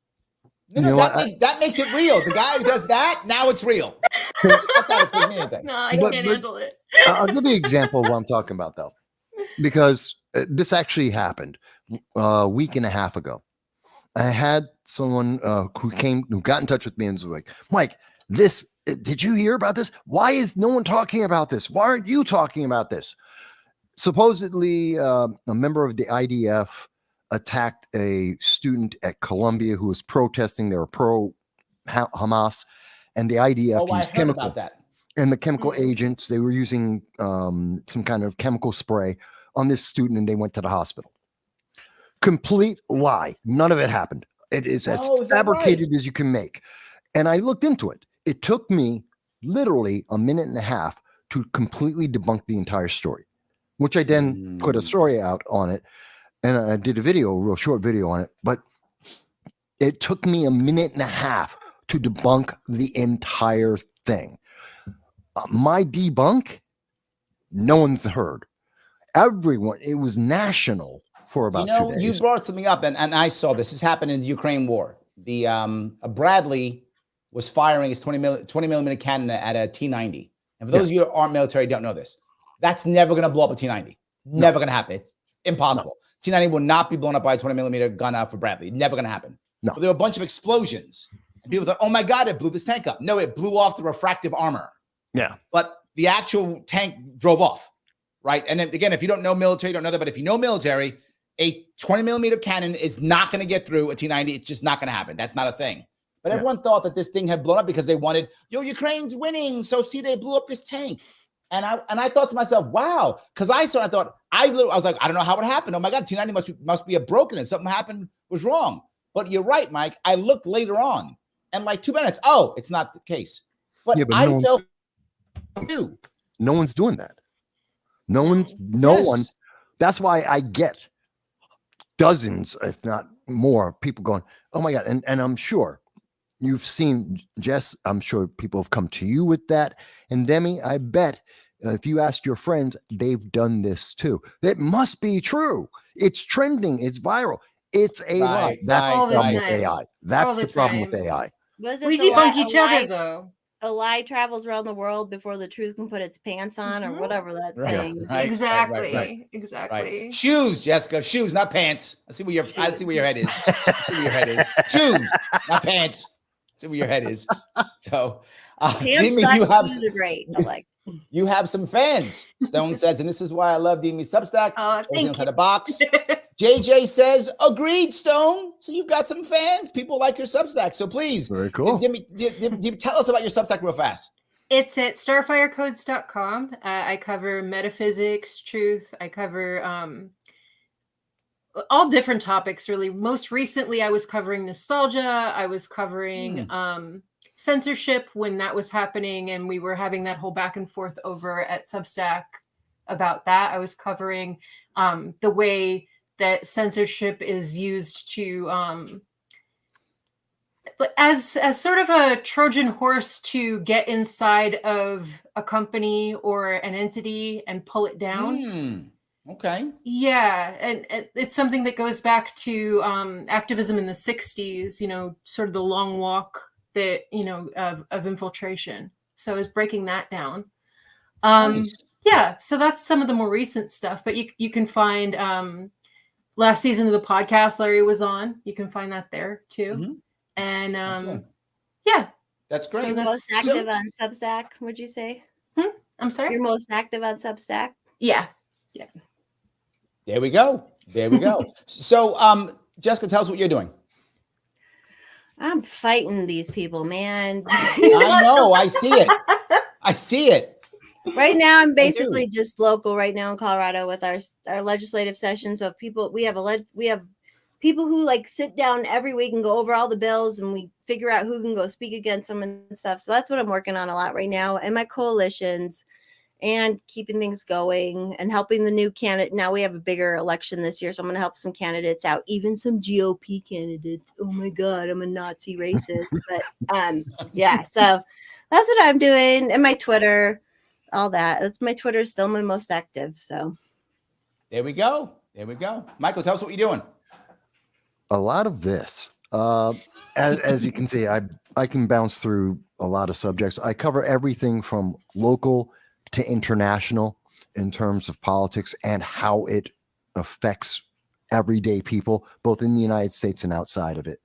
S1: No, that makes it real. The guy who does that, now it's real. I thought it was anything.
S3: No, I can't handle it.
S4: I'll give you an example of what I'm talking about, though, because this actually happened a week and a half ago. I had someone who got in touch with me and was like, "Mike, did you hear about this? Why is no one talking about this? Why aren't you talking about this?" Supposedly, a member of the IDF attacked a student at Columbia who was protesting. They were pro-Hamas, and the IDF used chemical. And the chemical agents, they were using some kind of chemical spray on this student, and they went to the hospital. Complete lie. None of it happened. It is as fabricated as you can make. And I looked into it. It took me literally a minute and a half to completely debunk the entire story, which I then put a story out on it. And I did a real short video on it. But it took me a minute and a half to debunk the entire thing. My debunk, no one's heard. Everyone, it was national for about 2 days.
S1: You brought something up, and I saw this. This happened in the Ukraine war. The Bradley was firing his 20 millimeter cannon at a T-90. And for those of you who aren't military, don't know this. That's never going to blow up a T-90. Never going to happen. Impossible. T90 will not be blown up by a 20 millimeter gun out for Bradley. Never going to happen.
S4: No.
S1: But there were a bunch of explosions. And people thought, oh my God, it blew this tank up. No, it blew off the refractive armor.
S4: Yeah.
S1: But the actual tank drove off, right? And then, again, if you don't know military, you don't know that. But if you know military, a 20 millimeter cannon is not going to get through a T90. It's just not going to happen. That's not a thing. But everyone thought that this thing had blown up because they wanted, Ukraine's winning. So see, they blew up this tank. And I thought to myself, wow, because I thought, I was like, I don't know how it happened. Oh my God, T90 must be a broken and something happened, was wrong. But you're right, Mike. I looked later on and like 2 minutes, oh, it's not the case. But I felt too.
S4: No one's doing that. No one. That's why I get dozens, if not more, people going, oh my God. And I'm sure you've seen, Jess, I'm sure people have come to you with that. And Demi, I bet if you ask your friends, they've done this too. It must be true. It's trending. It's viral. It's AI. That's the problem with AI. That's the problem with AI.
S3: We debunk each other, though.
S2: A lie travels around the world before the truth can put its pants on, or whatever that's saying.
S3: Exactly.
S1: Shoes, Jessica. Shoes, not pants. I see where your head is. Shoes, not pants. See where your head is. So,
S2: Demi, you have shoes are great. I like.
S1: You have some fans. Stone says, and this is why I love Demi's Substack.
S2: Oh, thank you.
S1: The box. JJ says, agreed, Stone. So you've got some fans. People like your Substack. So please,
S4: very cool.
S1: Demi, tell us about your Substack real fast.
S3: It's at starfirecodes.com. I cover metaphysics, truth. I cover all different topics, really. Most recently, I was covering nostalgia. I was covering censorship when that was happening, and we were having that whole back and forth over at Substack about that. I was covering the way that censorship is used to as sort of a Trojan horse to get inside of a company or an entity and pull it down.
S1: Okay.
S3: Yeah, and it's something that goes back to activism in the 60s, sort of the long walk that, of infiltration. So I was breaking that down.
S1: Nice.
S3: Yeah, so that's some of the more recent stuff, but you can find last season of the podcast Larry was on. You can find that there too. And yeah.
S1: That's great.
S2: So you're most active on Substack, would you say?
S3: I'm sorry?
S2: You're most active on Substack?
S3: Yeah.
S1: There we go. So Jessica, tell us what you're doing.
S2: I'm fighting these people, man.
S1: I know. I see it.
S2: Right now, I'm basically just local right now in Colorado with our legislative sessions of people. We have people who like sit down every week and go over all the bills, and we figure out who can go speak against them and stuff. So that's what I'm working on a lot right now, and my coalitions and keeping things going and helping the new candidate. Now we have a bigger election this year, so I'm going to help some candidates out, even some GOP candidates. Oh my God, I'm a Nazi racist. But yeah, so that's what I'm doing. And my Twitter, all that. That's my Twitter is still my most active. So
S1: there we go. Michael, tell us what you're doing.
S4: A lot of this. As you can see, I can bounce through a lot of subjects. I cover everything from local to international in terms of politics and how it affects everyday people, both in the United States and outside of it.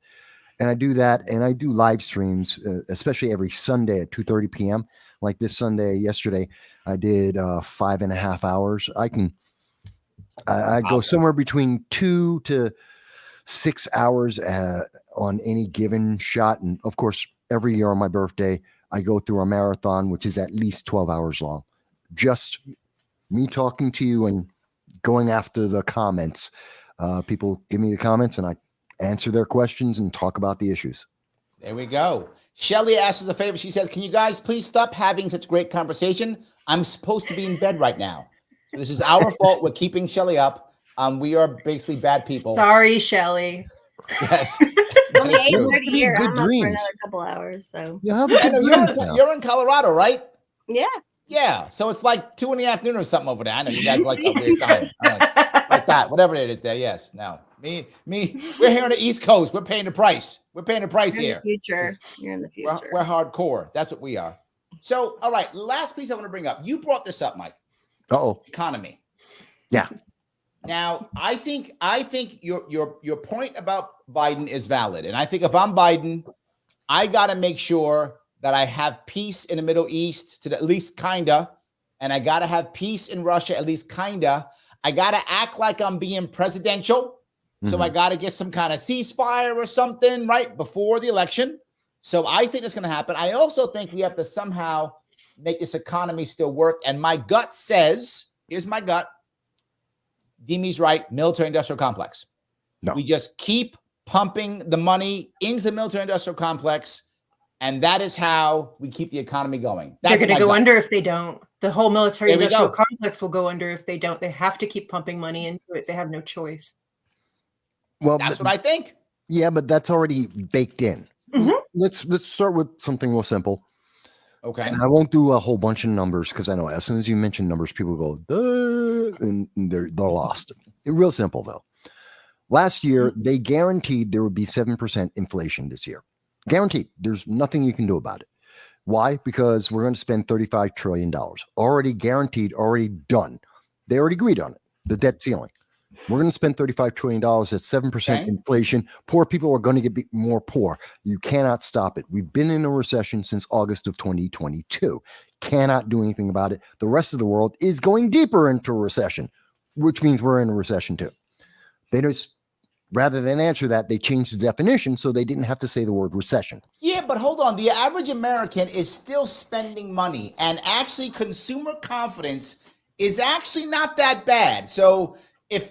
S4: And I do that, and I do live streams, especially every Sunday at 2:30 p.m. Like this Sunday, yesterday, I did 5.5 hours. I go somewhere between 2 to 6 hours on any given shot. And of course, every year on my birthday, I go through a marathon, which is at least 12 hours long. Just me talking to you and going after the comments. People give me the comments and I answer their questions and talk about the issues.
S1: There we go. Shelly asks us a favor. She says, can you guys please stop having such great conversation? I'm supposed to be in bed right now. So this is our fault. We're keeping Shelly up. We are basically bad people.
S3: Sorry, Shelly.
S1: Yes.
S2: Only 8:30 here. I'm up for
S4: dreams.
S2: another couple hours. So
S1: you're in Colorado, right?
S2: Yeah.
S1: Yeah. So it's like 2 p.m. or something over there. I know you guys like a weird time. Like that. Whatever it is there. Yes. No. Me. We're here on the East Coast. We're paying the price. We're paying the price here.
S2: You're in the future.
S1: We're hardcore. That's what we are. So, all right. Last piece I want to bring up. You brought this up, Mike.
S4: Uh-oh.
S1: Economy.
S4: Yeah.
S1: Now, I think your point about Biden is valid, and I think if I'm Biden, I got to make sure that I have peace in the Middle East, to at least kinda, and I got to have peace in Russia, at least kinda. I got to act like I'm being presidential, so I got to get some kind of ceasefire or something right before the election. So I think it's going to happen. I also think we have to somehow make this economy still work. And my gut says, here's my gut. Demi's right, military-industrial complex.
S4: No.
S1: We just keep pumping the money into the military-industrial complex, and that is how we keep the economy going.
S3: They're going to go under if they don't. The whole military-industrial
S1: go.
S3: complex will go under if they don't. They have to keep pumping money into it. They have no choice.
S4: Well,
S1: That's what I think.
S4: Yeah, but that's already baked in. Let's start with something real simple.
S1: Okay.
S4: And I won't do a whole bunch of numbers because I know as soon as you mention numbers, people go, duh, and they're lost. Real simple though. Last year, they guaranteed there would be 7% inflation this year. Guaranteed. There's nothing you can do about it. Why? Because we're going to spend $35 trillion. Already guaranteed, already done. They already agreed on it. The debt ceiling. We're going to spend $35 trillion at 7% inflation. Poor people are going to get more poor. You cannot stop it. We've been in a recession since August of 2022. Cannot do anything about it. The rest of the world is going deeper into a recession, which means we're in a recession too. They just, rather than answer that, they changed the definition so they didn't have to say the word recession.
S1: Yeah, but hold on. The average American is still spending money, and actually consumer confidence is actually not that bad. So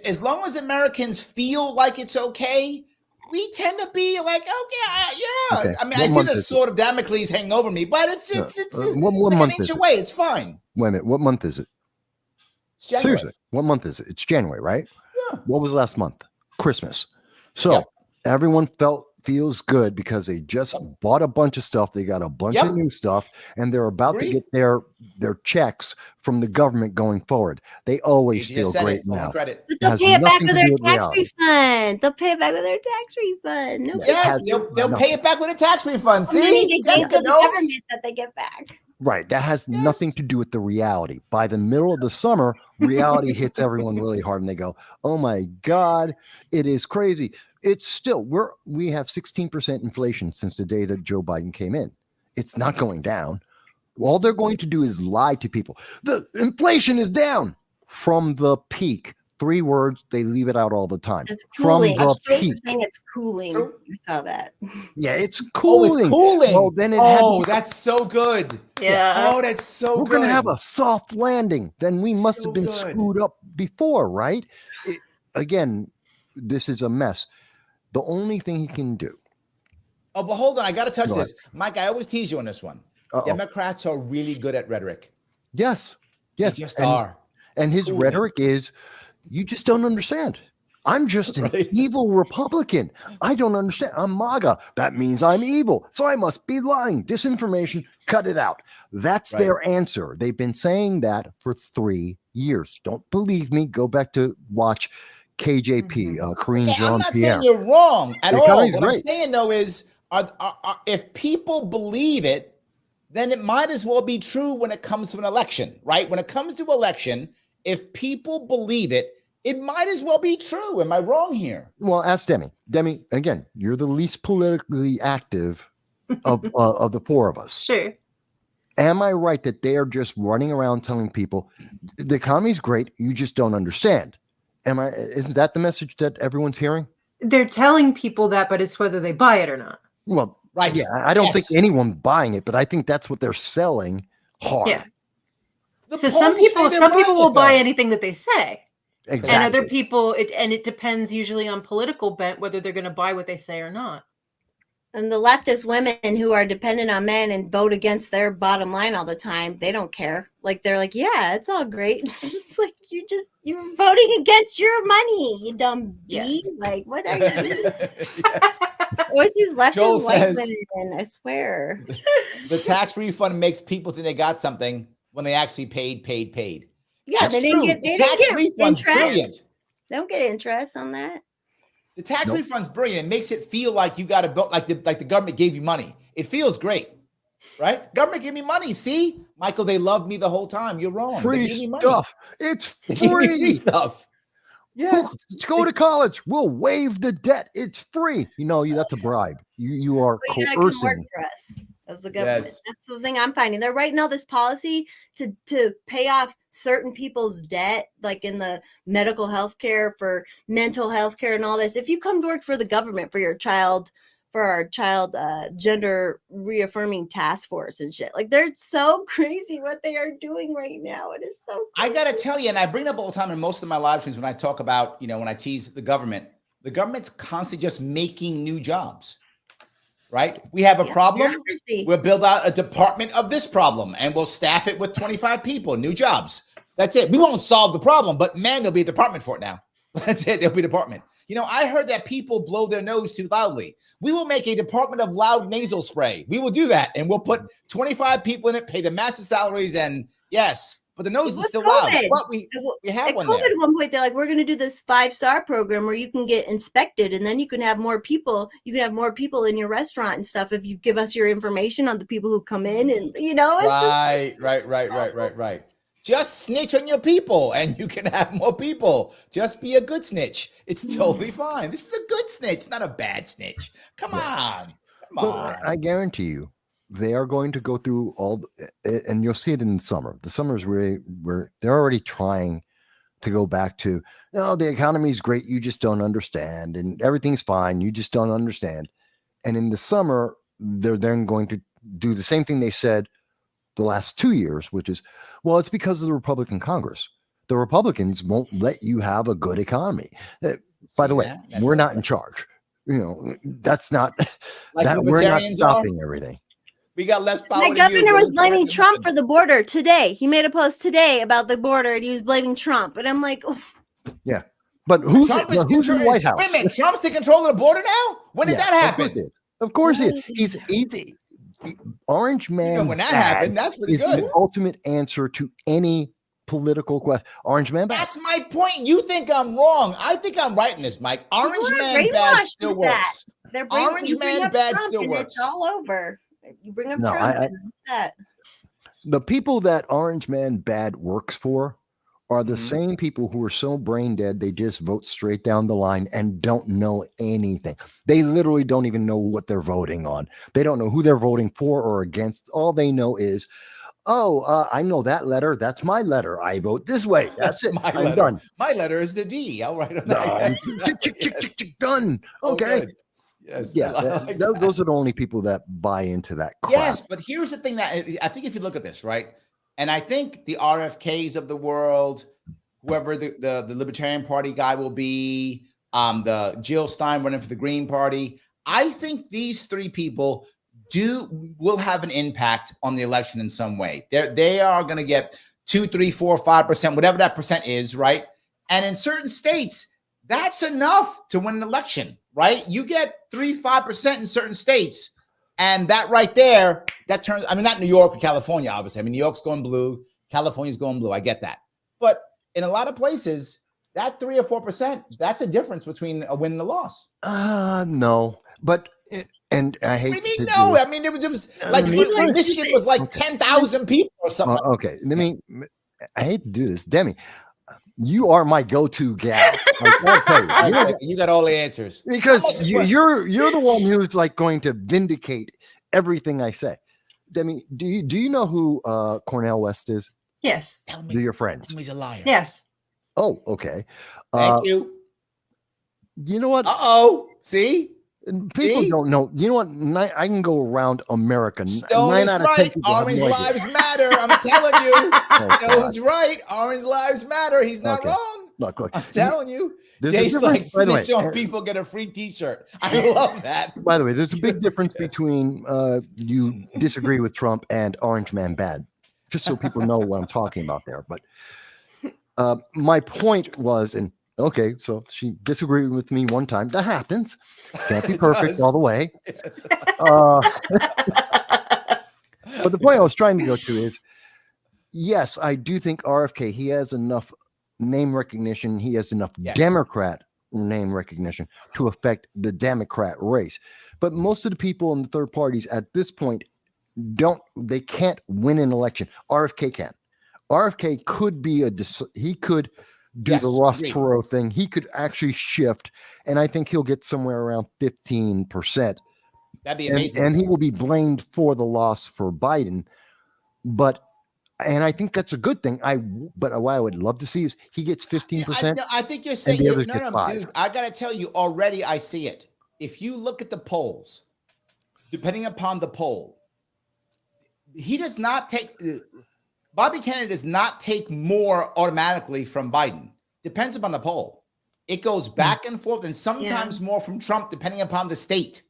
S1: as long as Americans feel like it's okay, we tend to be like, yeah.
S4: Okay.
S1: I mean, I see the sword of Damocles hanging over me, but it's
S4: what month is it?
S1: away. It's fine.
S4: Wait a minute. What month is it?
S1: It's January.
S4: Seriously, what month is it? It's January, right?
S1: Yeah.
S4: What was last month? Christmas. So everyone feels good because they just bought a bunch of stuff. They got a bunch of new stuff, and they're about to get their checks from the government going forward. They always feel great now.
S2: But they'll pay it back with their tax refund. They'll pay it back with their tax refund.
S1: They'll pay it back with a tax refund. See,
S2: they gave the government that they get back.
S4: Right. That has nothing to do with the reality. By the middle of the summer, reality hits everyone really hard, and they go, "Oh my God, it is crazy." It's still we have 16% inflation since the day that Joe Biden came in. It's not going down. All they're going to do is lie to people. The inflation is down from the peak. 3 words, they leave it out all the time.
S2: It's cooling.
S4: From the peak.
S2: It's cooling. You saw that.
S4: Yeah, it's cooling.
S1: Oh, it's cooling.
S4: Well, then
S1: that's so good.
S3: Yeah.
S1: Oh, that's so good.
S4: We're going to have a soft landing. Then we must have been screwed up before, right? Again, this is a mess. The only thing he can do.
S1: Oh, but hold on. I got to touch this. Mike, I always tease you on this one. Democrats are really good at rhetoric.
S4: Yes.
S1: They just are.
S4: And his rhetoric is, you just don't understand. I'm just an evil Republican. I don't understand. I'm MAGA. That means I'm evil. So I must be lying. Disinformation, cut it out. That's their answer. They've been saying that for 3 years. Don't believe me? Go back to watch KJP, Korean Jean-Pierre.
S1: I'm not saying you're wrong at all. What I'm saying, though, is if people believe it, then it might as well be true when it comes to an election, right? When it comes to election, if people believe it, it might as well be true. Am I wrong here?
S4: Well, ask Demi. Demi, again, you're the least politically active of the 4 of us.
S3: Sure.
S4: Am I right that they are just running around telling people the economy's great, you just don't understand? Isn't that the message that everyone's hearing?
S3: They're telling people that, but it's whether they buy it or not.
S4: Well, yeah, I don't think anyone buying it, but I think that's what they're selling hard.
S3: Yeah. So some people will buy anything that they say.
S4: Exactly.
S3: And other people, it depends usually on political bent whether they're going to buy what they say or not.
S2: And the leftist women who are dependent on men and vote against their bottom line all the time, they don't care. Like, they're like, yeah, it's all great. It's like, you're voting against your money, you dumb bee. Like, what are you doing? What's these leftist white women? I swear.
S1: The tax refund makes people think they got something when they actually paid.
S2: Yeah,
S1: that's
S2: they didn't get interest.
S1: Brilliant.
S2: They don't get interest on that.
S1: The tax refund's brilliant. It makes it feel like you got to vote, like the government gave you money. It feels great, right? Government gave me money. See, Michael, they loved me the whole time. You're wrong.
S4: Free stuff. It's free
S1: stuff. Yes.
S4: Go to college. We'll waive the debt. It's free. That's a bribe. You are
S2: But you gotta come work
S4: coercing.
S2: for us as the government.
S1: Yes.
S2: That's the thing I'm finding. They're writing all this policy to pay off certain people's debt, like in the medical health care, for mental health care and all this. If you come to work for the government for your child, for our child gender reaffirming task force and shit, like they're so crazy what they are doing right now. It is so crazy.
S1: I gotta tell you, and I bring it up all the time in most of my live streams when I talk about, when I tease the government's constantly just making new jobs. Right? We have a problem. We'll build out a department of this problem and we'll staff it with 25 people, new jobs. That's it. We won't solve the problem, but man, there'll be a department for it now. That's it. There'll be a department. I heard that people blow their nose too loudly. We will make a department of loud nasal spray. We will do that. And we'll put 25 people in it, pay them massive salaries. And yes, but the nose is still loud. But we have one there.
S2: At one point, they're like, we're going to do this 5-star program where you can get inspected and then you can have more people. You can have more people in your restaurant and stuff if you give us your information on the people who come in. And, it's
S1: right. Just snitch on your people and you can have more people. Just be a good snitch. It's totally fine. This is a good snitch, not a bad snitch. Come on.
S4: I guarantee you, they are going to go through and you'll see it in the summer. The summer is where they're already trying to go back to, the economy is great. You just don't understand. And everything's fine. You just don't understand. And in the summer, they're then going to do the same thing they said the last 2 years, which is, it's because of the Republican Congress. The Republicans won't let you have a good economy. By the way, we're not in charge. That's not that we're not stopping everything.
S1: We got less power.
S2: My governor was blaming Trump for the border today. He made a post today about the border and he was blaming Trump. And I'm like,
S4: yeah, but who's in the White House?
S1: Wait a minute, Trump's in control of the border now? When did that happen?
S4: Of course it is. He's easy. Orange Man
S1: when that happened, that's pretty
S4: is
S1: good.
S4: The ultimate answer to any political question. Orange Man bad.
S1: That's my point. You think I'm wrong. I think I'm right in this, Mike. Orange Man bad still works. Orange Man bad still works.
S2: It's all over. You bring up Trump.
S4: The people that Orange Man bad works for are the same people who are so brain dead they just vote straight down the line and don't know anything. They literally don't even know what they're voting on. They don't know who they're voting for or against. All they know is, I know that letter. That's my letter. I vote this way. That's it. I'm done.
S1: My letter is the D. I'll write on that.
S4: Done. Okay.
S1: Yes.
S4: Yeah. Those are the only people that buy into that crap.
S1: Yes, but here's the thing that I think if you look at this, right? And I think the RFKs of the world, whoever the Libertarian Party guy will be, the Jill Stein running for the Green Party, I think these three people will have an impact on the election in some way. They are going to get 2, 3, 4, 5%, whatever that percent is, right? And in certain states, that's enough to win an election, right? You get 3, 5% in certain states. And that right there, that turns, not New York or California, obviously. New York's going blue. California's going blue. I get that. But in a lot of places, that 3 or 4%, that's a difference between a win and a loss.
S4: No. But, and I hate
S1: what do you mean no? It was like Michigan was like 10,000 people or something.
S4: Okay. I hate to do this. Demi, you are my go-to gal.
S1: You got all the answers
S4: because you're the one who's like going to vindicate everything I say. Demi, do you know who Cornel West is?
S3: Yes.
S4: Do your friends?
S1: He's a liar.
S3: Yes.
S4: Oh, okay.
S1: Thank you.
S4: You know what?
S1: See.
S4: People don't know. You know what? I can go around America.
S1: Stone is right. Orange lives matter. I'm telling you. Stone's right. Orange lives matter. He's not wrong.
S4: Look.
S1: I'm telling you. Dave's like snitch on people, get a free T-shirt. I love that.
S4: By the way, there's a big difference between you disagree with Trump and Orange Man bad. Just so people know what I'm talking about there. But my point was, and okay, so she disagreed with me one time. That happens. Can't be perfect all the way.
S1: Yes.
S4: But the point I was trying to go to is, yes, I do think RFK, he has enough name recognition. He has enough Democrat name recognition to affect the Democrat race. But most of the people in the third parties at this point they can't win an election. RFK can. RFK could be he could do the
S1: Yes,
S4: Ross
S1: agreed.
S4: Perot thing. He could actually shift, and I think he'll get somewhere around 15%.
S1: That'd be amazing.
S4: And he will be blamed for the loss for Biden. And I think that's a good thing. But what I would love to see is he gets 15%.
S1: I think you're saying,
S4: the others
S1: no,
S4: get 5.
S1: dude, I got to tell you already, I see it. If you look at the polls, depending upon the poll, he does not take, Bobby Kennedy does not take more automatically from Biden. Depends upon the poll. It goes back and forth, and sometimes more from Trump, depending upon the state.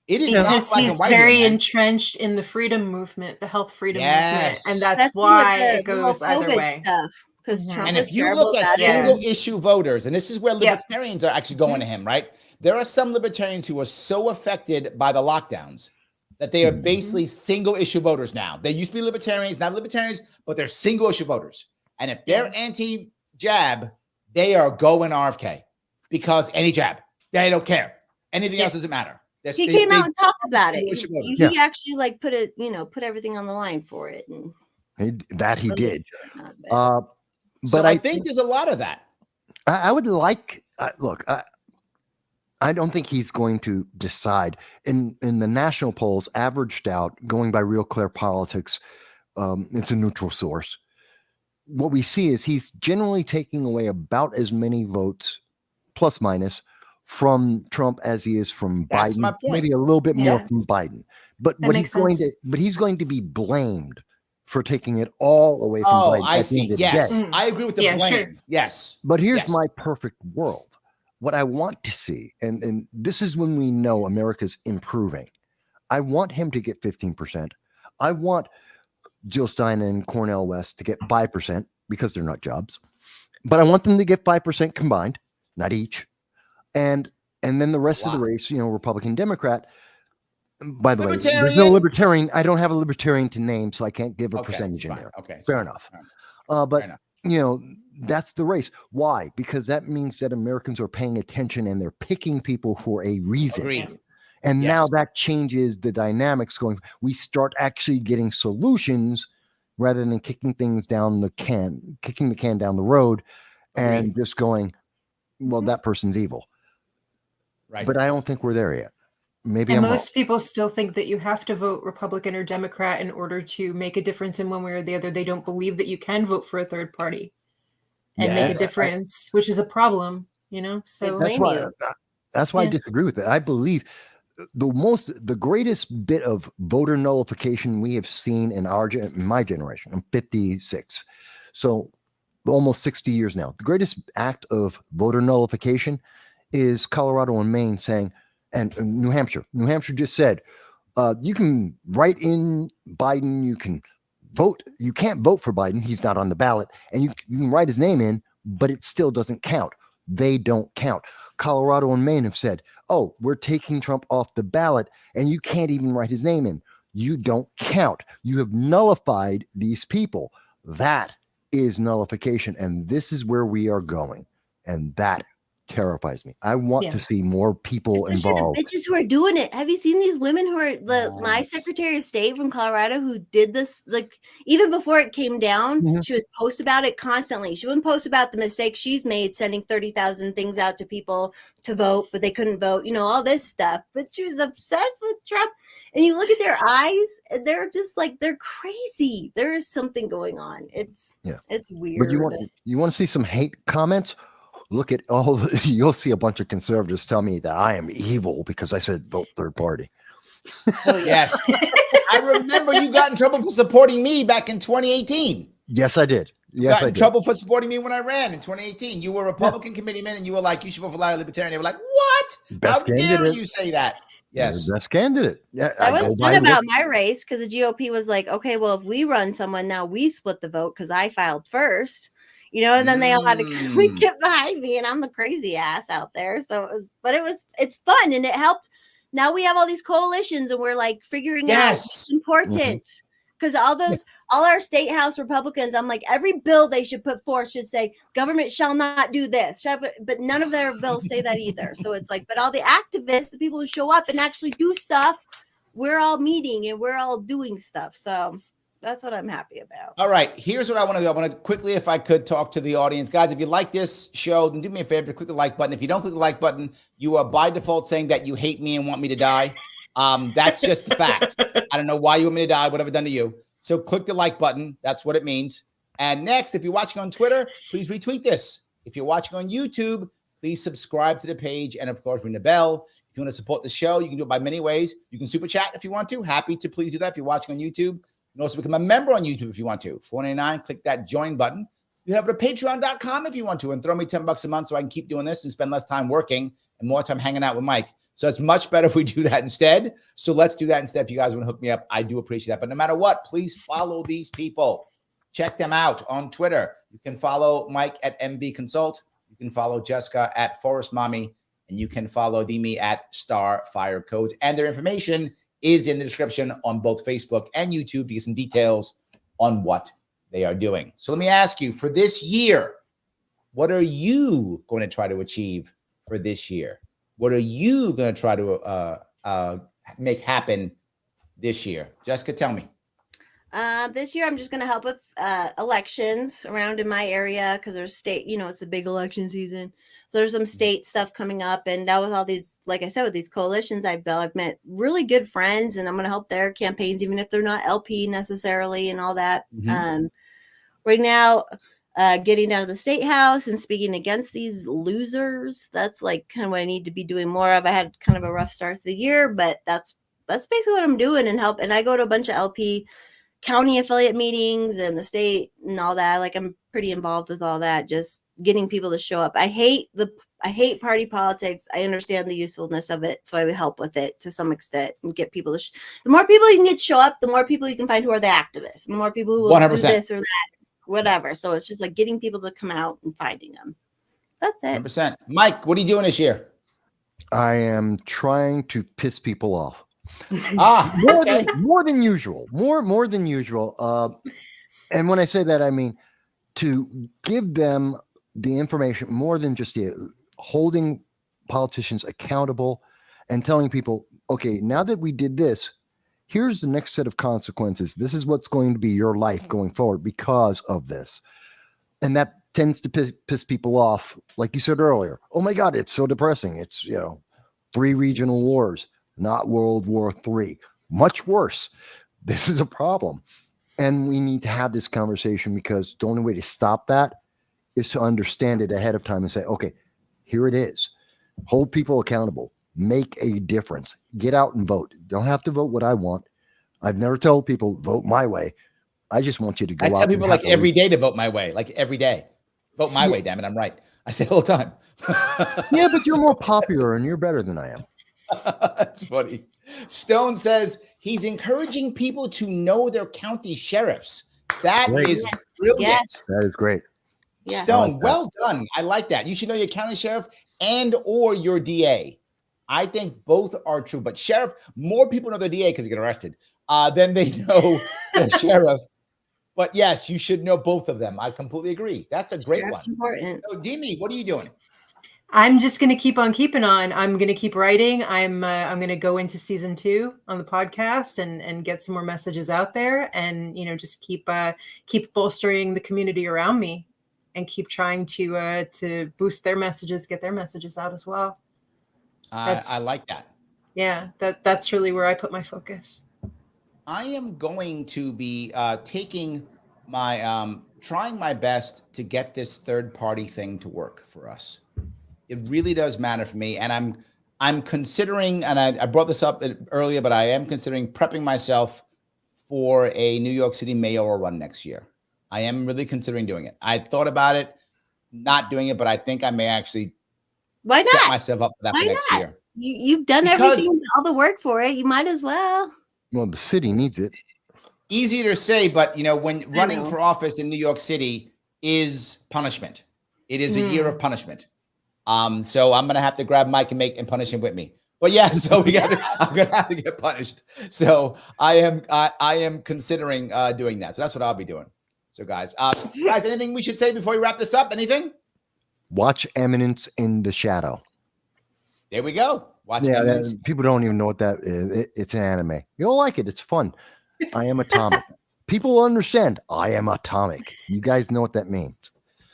S1: It is
S3: because
S1: not black
S3: he's
S1: and white
S3: very
S1: here, man.
S3: entrenched in the freedom movement, the health freedom movement, and that's
S2: That's
S3: why
S2: the
S3: it goes
S2: whole
S3: either
S2: COVID
S3: way.
S2: stuff. Because
S3: Mhm.
S2: Trump
S1: And
S2: was
S1: if you
S2: terrible
S1: look at
S2: about it.
S1: single issue voters, and this is where
S3: Yep.
S1: libertarians are actually going to him, right? There are some libertarians who are so affected by the lockdowns that they are basically single issue voters now. They used to be libertarians, not libertarians, but they're single issue voters. And if they're anti-jab, they are going RFK because any jab, they don't care. Anything else doesn't matter.
S2: He came out and talked about it. He actually like put everything on the line for it. And
S4: he did.
S1: But I think there's a lot of that.
S4: I would like, look, I don't think he's going to decide in the national polls averaged out going by Real Clear Politics. It's a neutral source. What we see is he's generally taking away about as many votes plus minus from Trump as he is from
S1: That's
S4: Biden,
S1: my point.
S4: maybe a little bit more from Biden. But he's going to be blamed for taking it all away from Biden.
S1: I see. Yes, I agree with the blame. Sure. Yes.
S4: But here's my perfect world. What I want to see, and this is when we know America's improving. I want him to get 15%. I want Jill Stein and Cornel West to get 5% because they're not jobs. But I want them to get 5% combined, not each. And then the rest of the race, Republican, Democrat. By the way, there's no libertarian. I don't have a libertarian to name, so I can't give a percentage in there.
S1: Okay.
S4: Fair enough. But that's the race. Why? Because that means that Americans are paying attention and they're picking people for a reason.
S1: Agreed.
S4: And now that changes the dynamics going. We start actually getting solutions rather than kicking the can down the road and just going, well, that person's evil.
S1: Right.
S4: But I don't think we're there yet. Maybe
S3: most people still think that you have to vote Republican or Democrat in order to make a difference in one way or the other. They don't believe that you can vote for a third party and make a difference, which is a problem, So
S4: that's why I disagree with it. I believe the greatest bit of voter nullification we have seen in my generation. I'm 56, so almost 60 years now. The greatest act of voter nullification is Colorado and Maine saying, and New Hampshire. New Hampshire just said, you can write in Biden, you can vote. You can't vote for Biden. He's not on the ballot. And you can write his name in, but it still doesn't count. They don't count. Colorado and Maine have said, oh, we're taking Trump off the ballot, and you can't even write his name in. You don't count. You have nullified these people. That is nullification. And this is where we are going. And that terrifies me. I want to see more people involved.
S2: The bitches who are doing it. Have you seen these women who are my Secretary of State from Colorado who did this? Like even before it came down, she would post about it constantly. She wouldn't post about the mistakes she's made, sending 30,000 things out to people to vote, but they couldn't vote. All this stuff. But she was obsessed with Trump. And you look at their eyes, and they're just like they're crazy. There is something going on. It's weird.
S4: But you want to see some hate comments? Look at you'll see a bunch of conservatives tell me that I am evil because I said vote third party.
S1: Oh, yes. I remember you got in trouble for supporting me back in 2018.
S4: Yes, I did. Yes,
S1: got in trouble for supporting me when I ran in 2018. You were a Republican committeeman and you were like, you should vote for Libertarian. They were like, what? How dare you say that? Yes.
S4: Best candidate. Yeah,
S2: I was good about my race because the GOP was like, okay, well, if we run someone now, we split the vote because I filed first. And then they all had to get behind me, and I'm the crazy ass out there. So it's fun, and it helped. Now we have all these coalitions, and we're like figuring out what's important because all our state house Republicans, I'm like, every bill they should put forth should say government shall not do this, but none of their bills say that either. So it's like, but all the activists, the people who show up and actually do stuff, we're all meeting and we're all doing stuff. So That's what I'm happy about.
S1: All right, here's what I want to do. I want to quickly, if I could, talk to the audience. Guys, if you like this show, then do me a favor, click the like button. If you don't click the like button, you are by default saying that you hate me and want me to die. That's just the fact. I don't know why you want me to die, what have I done to you? So click the like button. That's what it means. And next, if you're watching on Twitter, please retweet this. If you're watching on YouTube, please subscribe to the page. And of course, ring the bell. If you want to support the show, you can do it by many ways. You can super chat if you want to. Happy to please do that if you're watching on YouTube. You can also become a member on YouTube if you want to. $4.99, click that join button. You have it at patreon.com if you want to, and throw me $10 a month so I can keep doing this and spend less time working and more time hanging out with Mike. So it's much better if we do that instead. So let's do that instead. If you guys want to hook me up, I do appreciate that. But no matter what, please follow these people. Check them out on Twitter. You can follow Mike at MB Consult. You can follow Jessica at Forest Mommy, and you can follow Demi at Star Fire Codes. And their information is in the description on both Facebook and YouTube to get some details on what they are doing. So let me ask you, for this year, what are you going to try to achieve for this year? What are you going to try to make happen this year? Jessica, tell me.
S2: This year, I'm just going to help with elections around in my area because there's state, it's a big election season. So there's some state stuff coming up. And now with all these, like I said, with these coalitions I've built, I've met really good friends, and I'm going to help their campaigns, even if they're not LP necessarily and all that.
S1: Mm-hmm.
S2: Right now, getting down to the state house and speaking against these losers, that's like kind of what I need to be doing more of. I had kind of a rough start to the year, but that's basically what I'm doing and help. And I go to a bunch of LP county affiliate meetings and the state and all that. Like, I'm pretty involved with all that, just getting people to show up. I hate party politics. I understand the usefulness of it, so I would help with it to some extent and get people to the more people you can get to show up, the more people you can find who are the activists, and the more people who will
S1: 100%.
S2: do this or that, whatever. So it's just like getting people to come out and finding them. That's it.
S1: 100%. Mike, what are you doing this year?
S4: I am trying to piss people off.
S1: More
S4: than usual. More than usual. And when I say that, I mean to give them the information more than just holding politicians accountable and telling people, okay, now that we did this, here's the next set of consequences. This is what's going to be your life going forward because of this. And that tends to piss people off. Like you said earlier, oh my God, it's so depressing. It's, 3 regional wars, not World War III. Much worse. This is a problem. And we need to have this conversation because the only way to stop that is to understand it ahead of time and say, okay, here it is. Hold people accountable. Make a difference. Get out and vote. Don't have to vote what I want. I've never told people vote my way. I just want you to go out.
S1: I tell people like every day to vote my way. Like every day. Vote my way, damn it. I'm right. I say it all the time.
S4: Yeah, but you're more popular and you're better than I am.
S1: That's funny. Stone says he's encouraging people to know their county sheriffs. That is brilliant.
S2: Yes.
S4: That is great.
S2: Yeah.
S1: Stone, well done. I like that. You should know your county sheriff and or your DA. I think both are true, but sheriff, more people know their DA because they get arrested than they know the sheriff. But yes, you should know both of them. I completely agree. That's a great
S2: That's
S1: one.
S2: important.
S1: So, Demi, what are you doing?
S3: I'm just going to keep on keeping on. I'm going to keep writing. I'm going to go into season 2 on the podcast and get some more messages out there, and just keep bolstering the community around me, and keep trying to boost their messages, get their messages out as well.
S1: I like that.
S3: Yeah, that's really where I put my focus.
S1: I am going to be taking my trying my best to get this third party thing to work for us. It really does matter for me, and I'm considering, and I brought this up earlier, but I am considering prepping myself for a New York City mayoral run next year. I am really considering doing it. I thought about it, not doing it, but I think I may actually set myself up for that for next year.
S2: You've done everything, all the work for it. You might as well.
S4: Well, the city needs it.
S1: Easier to say, but when running for office in New York City is punishment. It is a year of punishment. So I'm gonna have to grab Mike and punish him with me. But yeah, so I'm gonna have to get punished. So I am considering doing that. So that's what I'll be doing. So guys, anything we should say before we wrap this up? Anything?
S4: Watch Eminence in the Shadow.
S1: There we go. Watch
S4: people don't even know what that is. It's an anime. You'll like it. It's fun. I am Atomic. people understand I am atomic. You guys know what that means.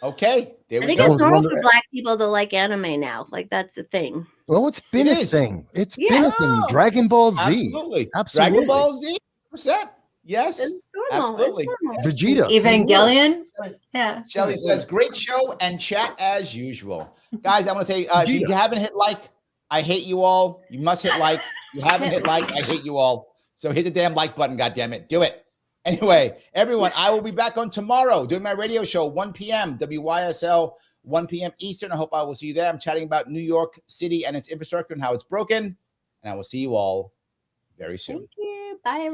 S1: Okay, there
S2: I
S1: we
S2: think
S1: go.
S2: it's normal for Black people to like anime now. Like that's the thing.
S4: Well, it's been
S1: It
S4: a
S1: is.
S4: thing. It's
S2: Yeah.
S4: been a thing. Dragon Ball Z.
S1: Absolutely.
S4: Absolutely.
S1: Dragon Ball Z, %. Yes.
S2: It's normal.
S1: Absolutely.
S2: It's normal.
S1: Yes.
S4: Vegeta.
S3: Evangelion. Yeah.
S1: Shelly says, great show and chat as usual. Guys, I want to say, if you haven't hit like, I hate you all. You must hit like. You haven't hit like, I hate you all. So hit the damn like button, goddammit. Do it. Anyway, everyone, I will be back on tomorrow doing my radio show, 1 p.m. WYSL, 1 p.m. Eastern. I hope I will see you there. I'm chatting about New York City and its infrastructure and how it's broken. And I will see you all very soon.
S2: Thank you. Bye, everyone.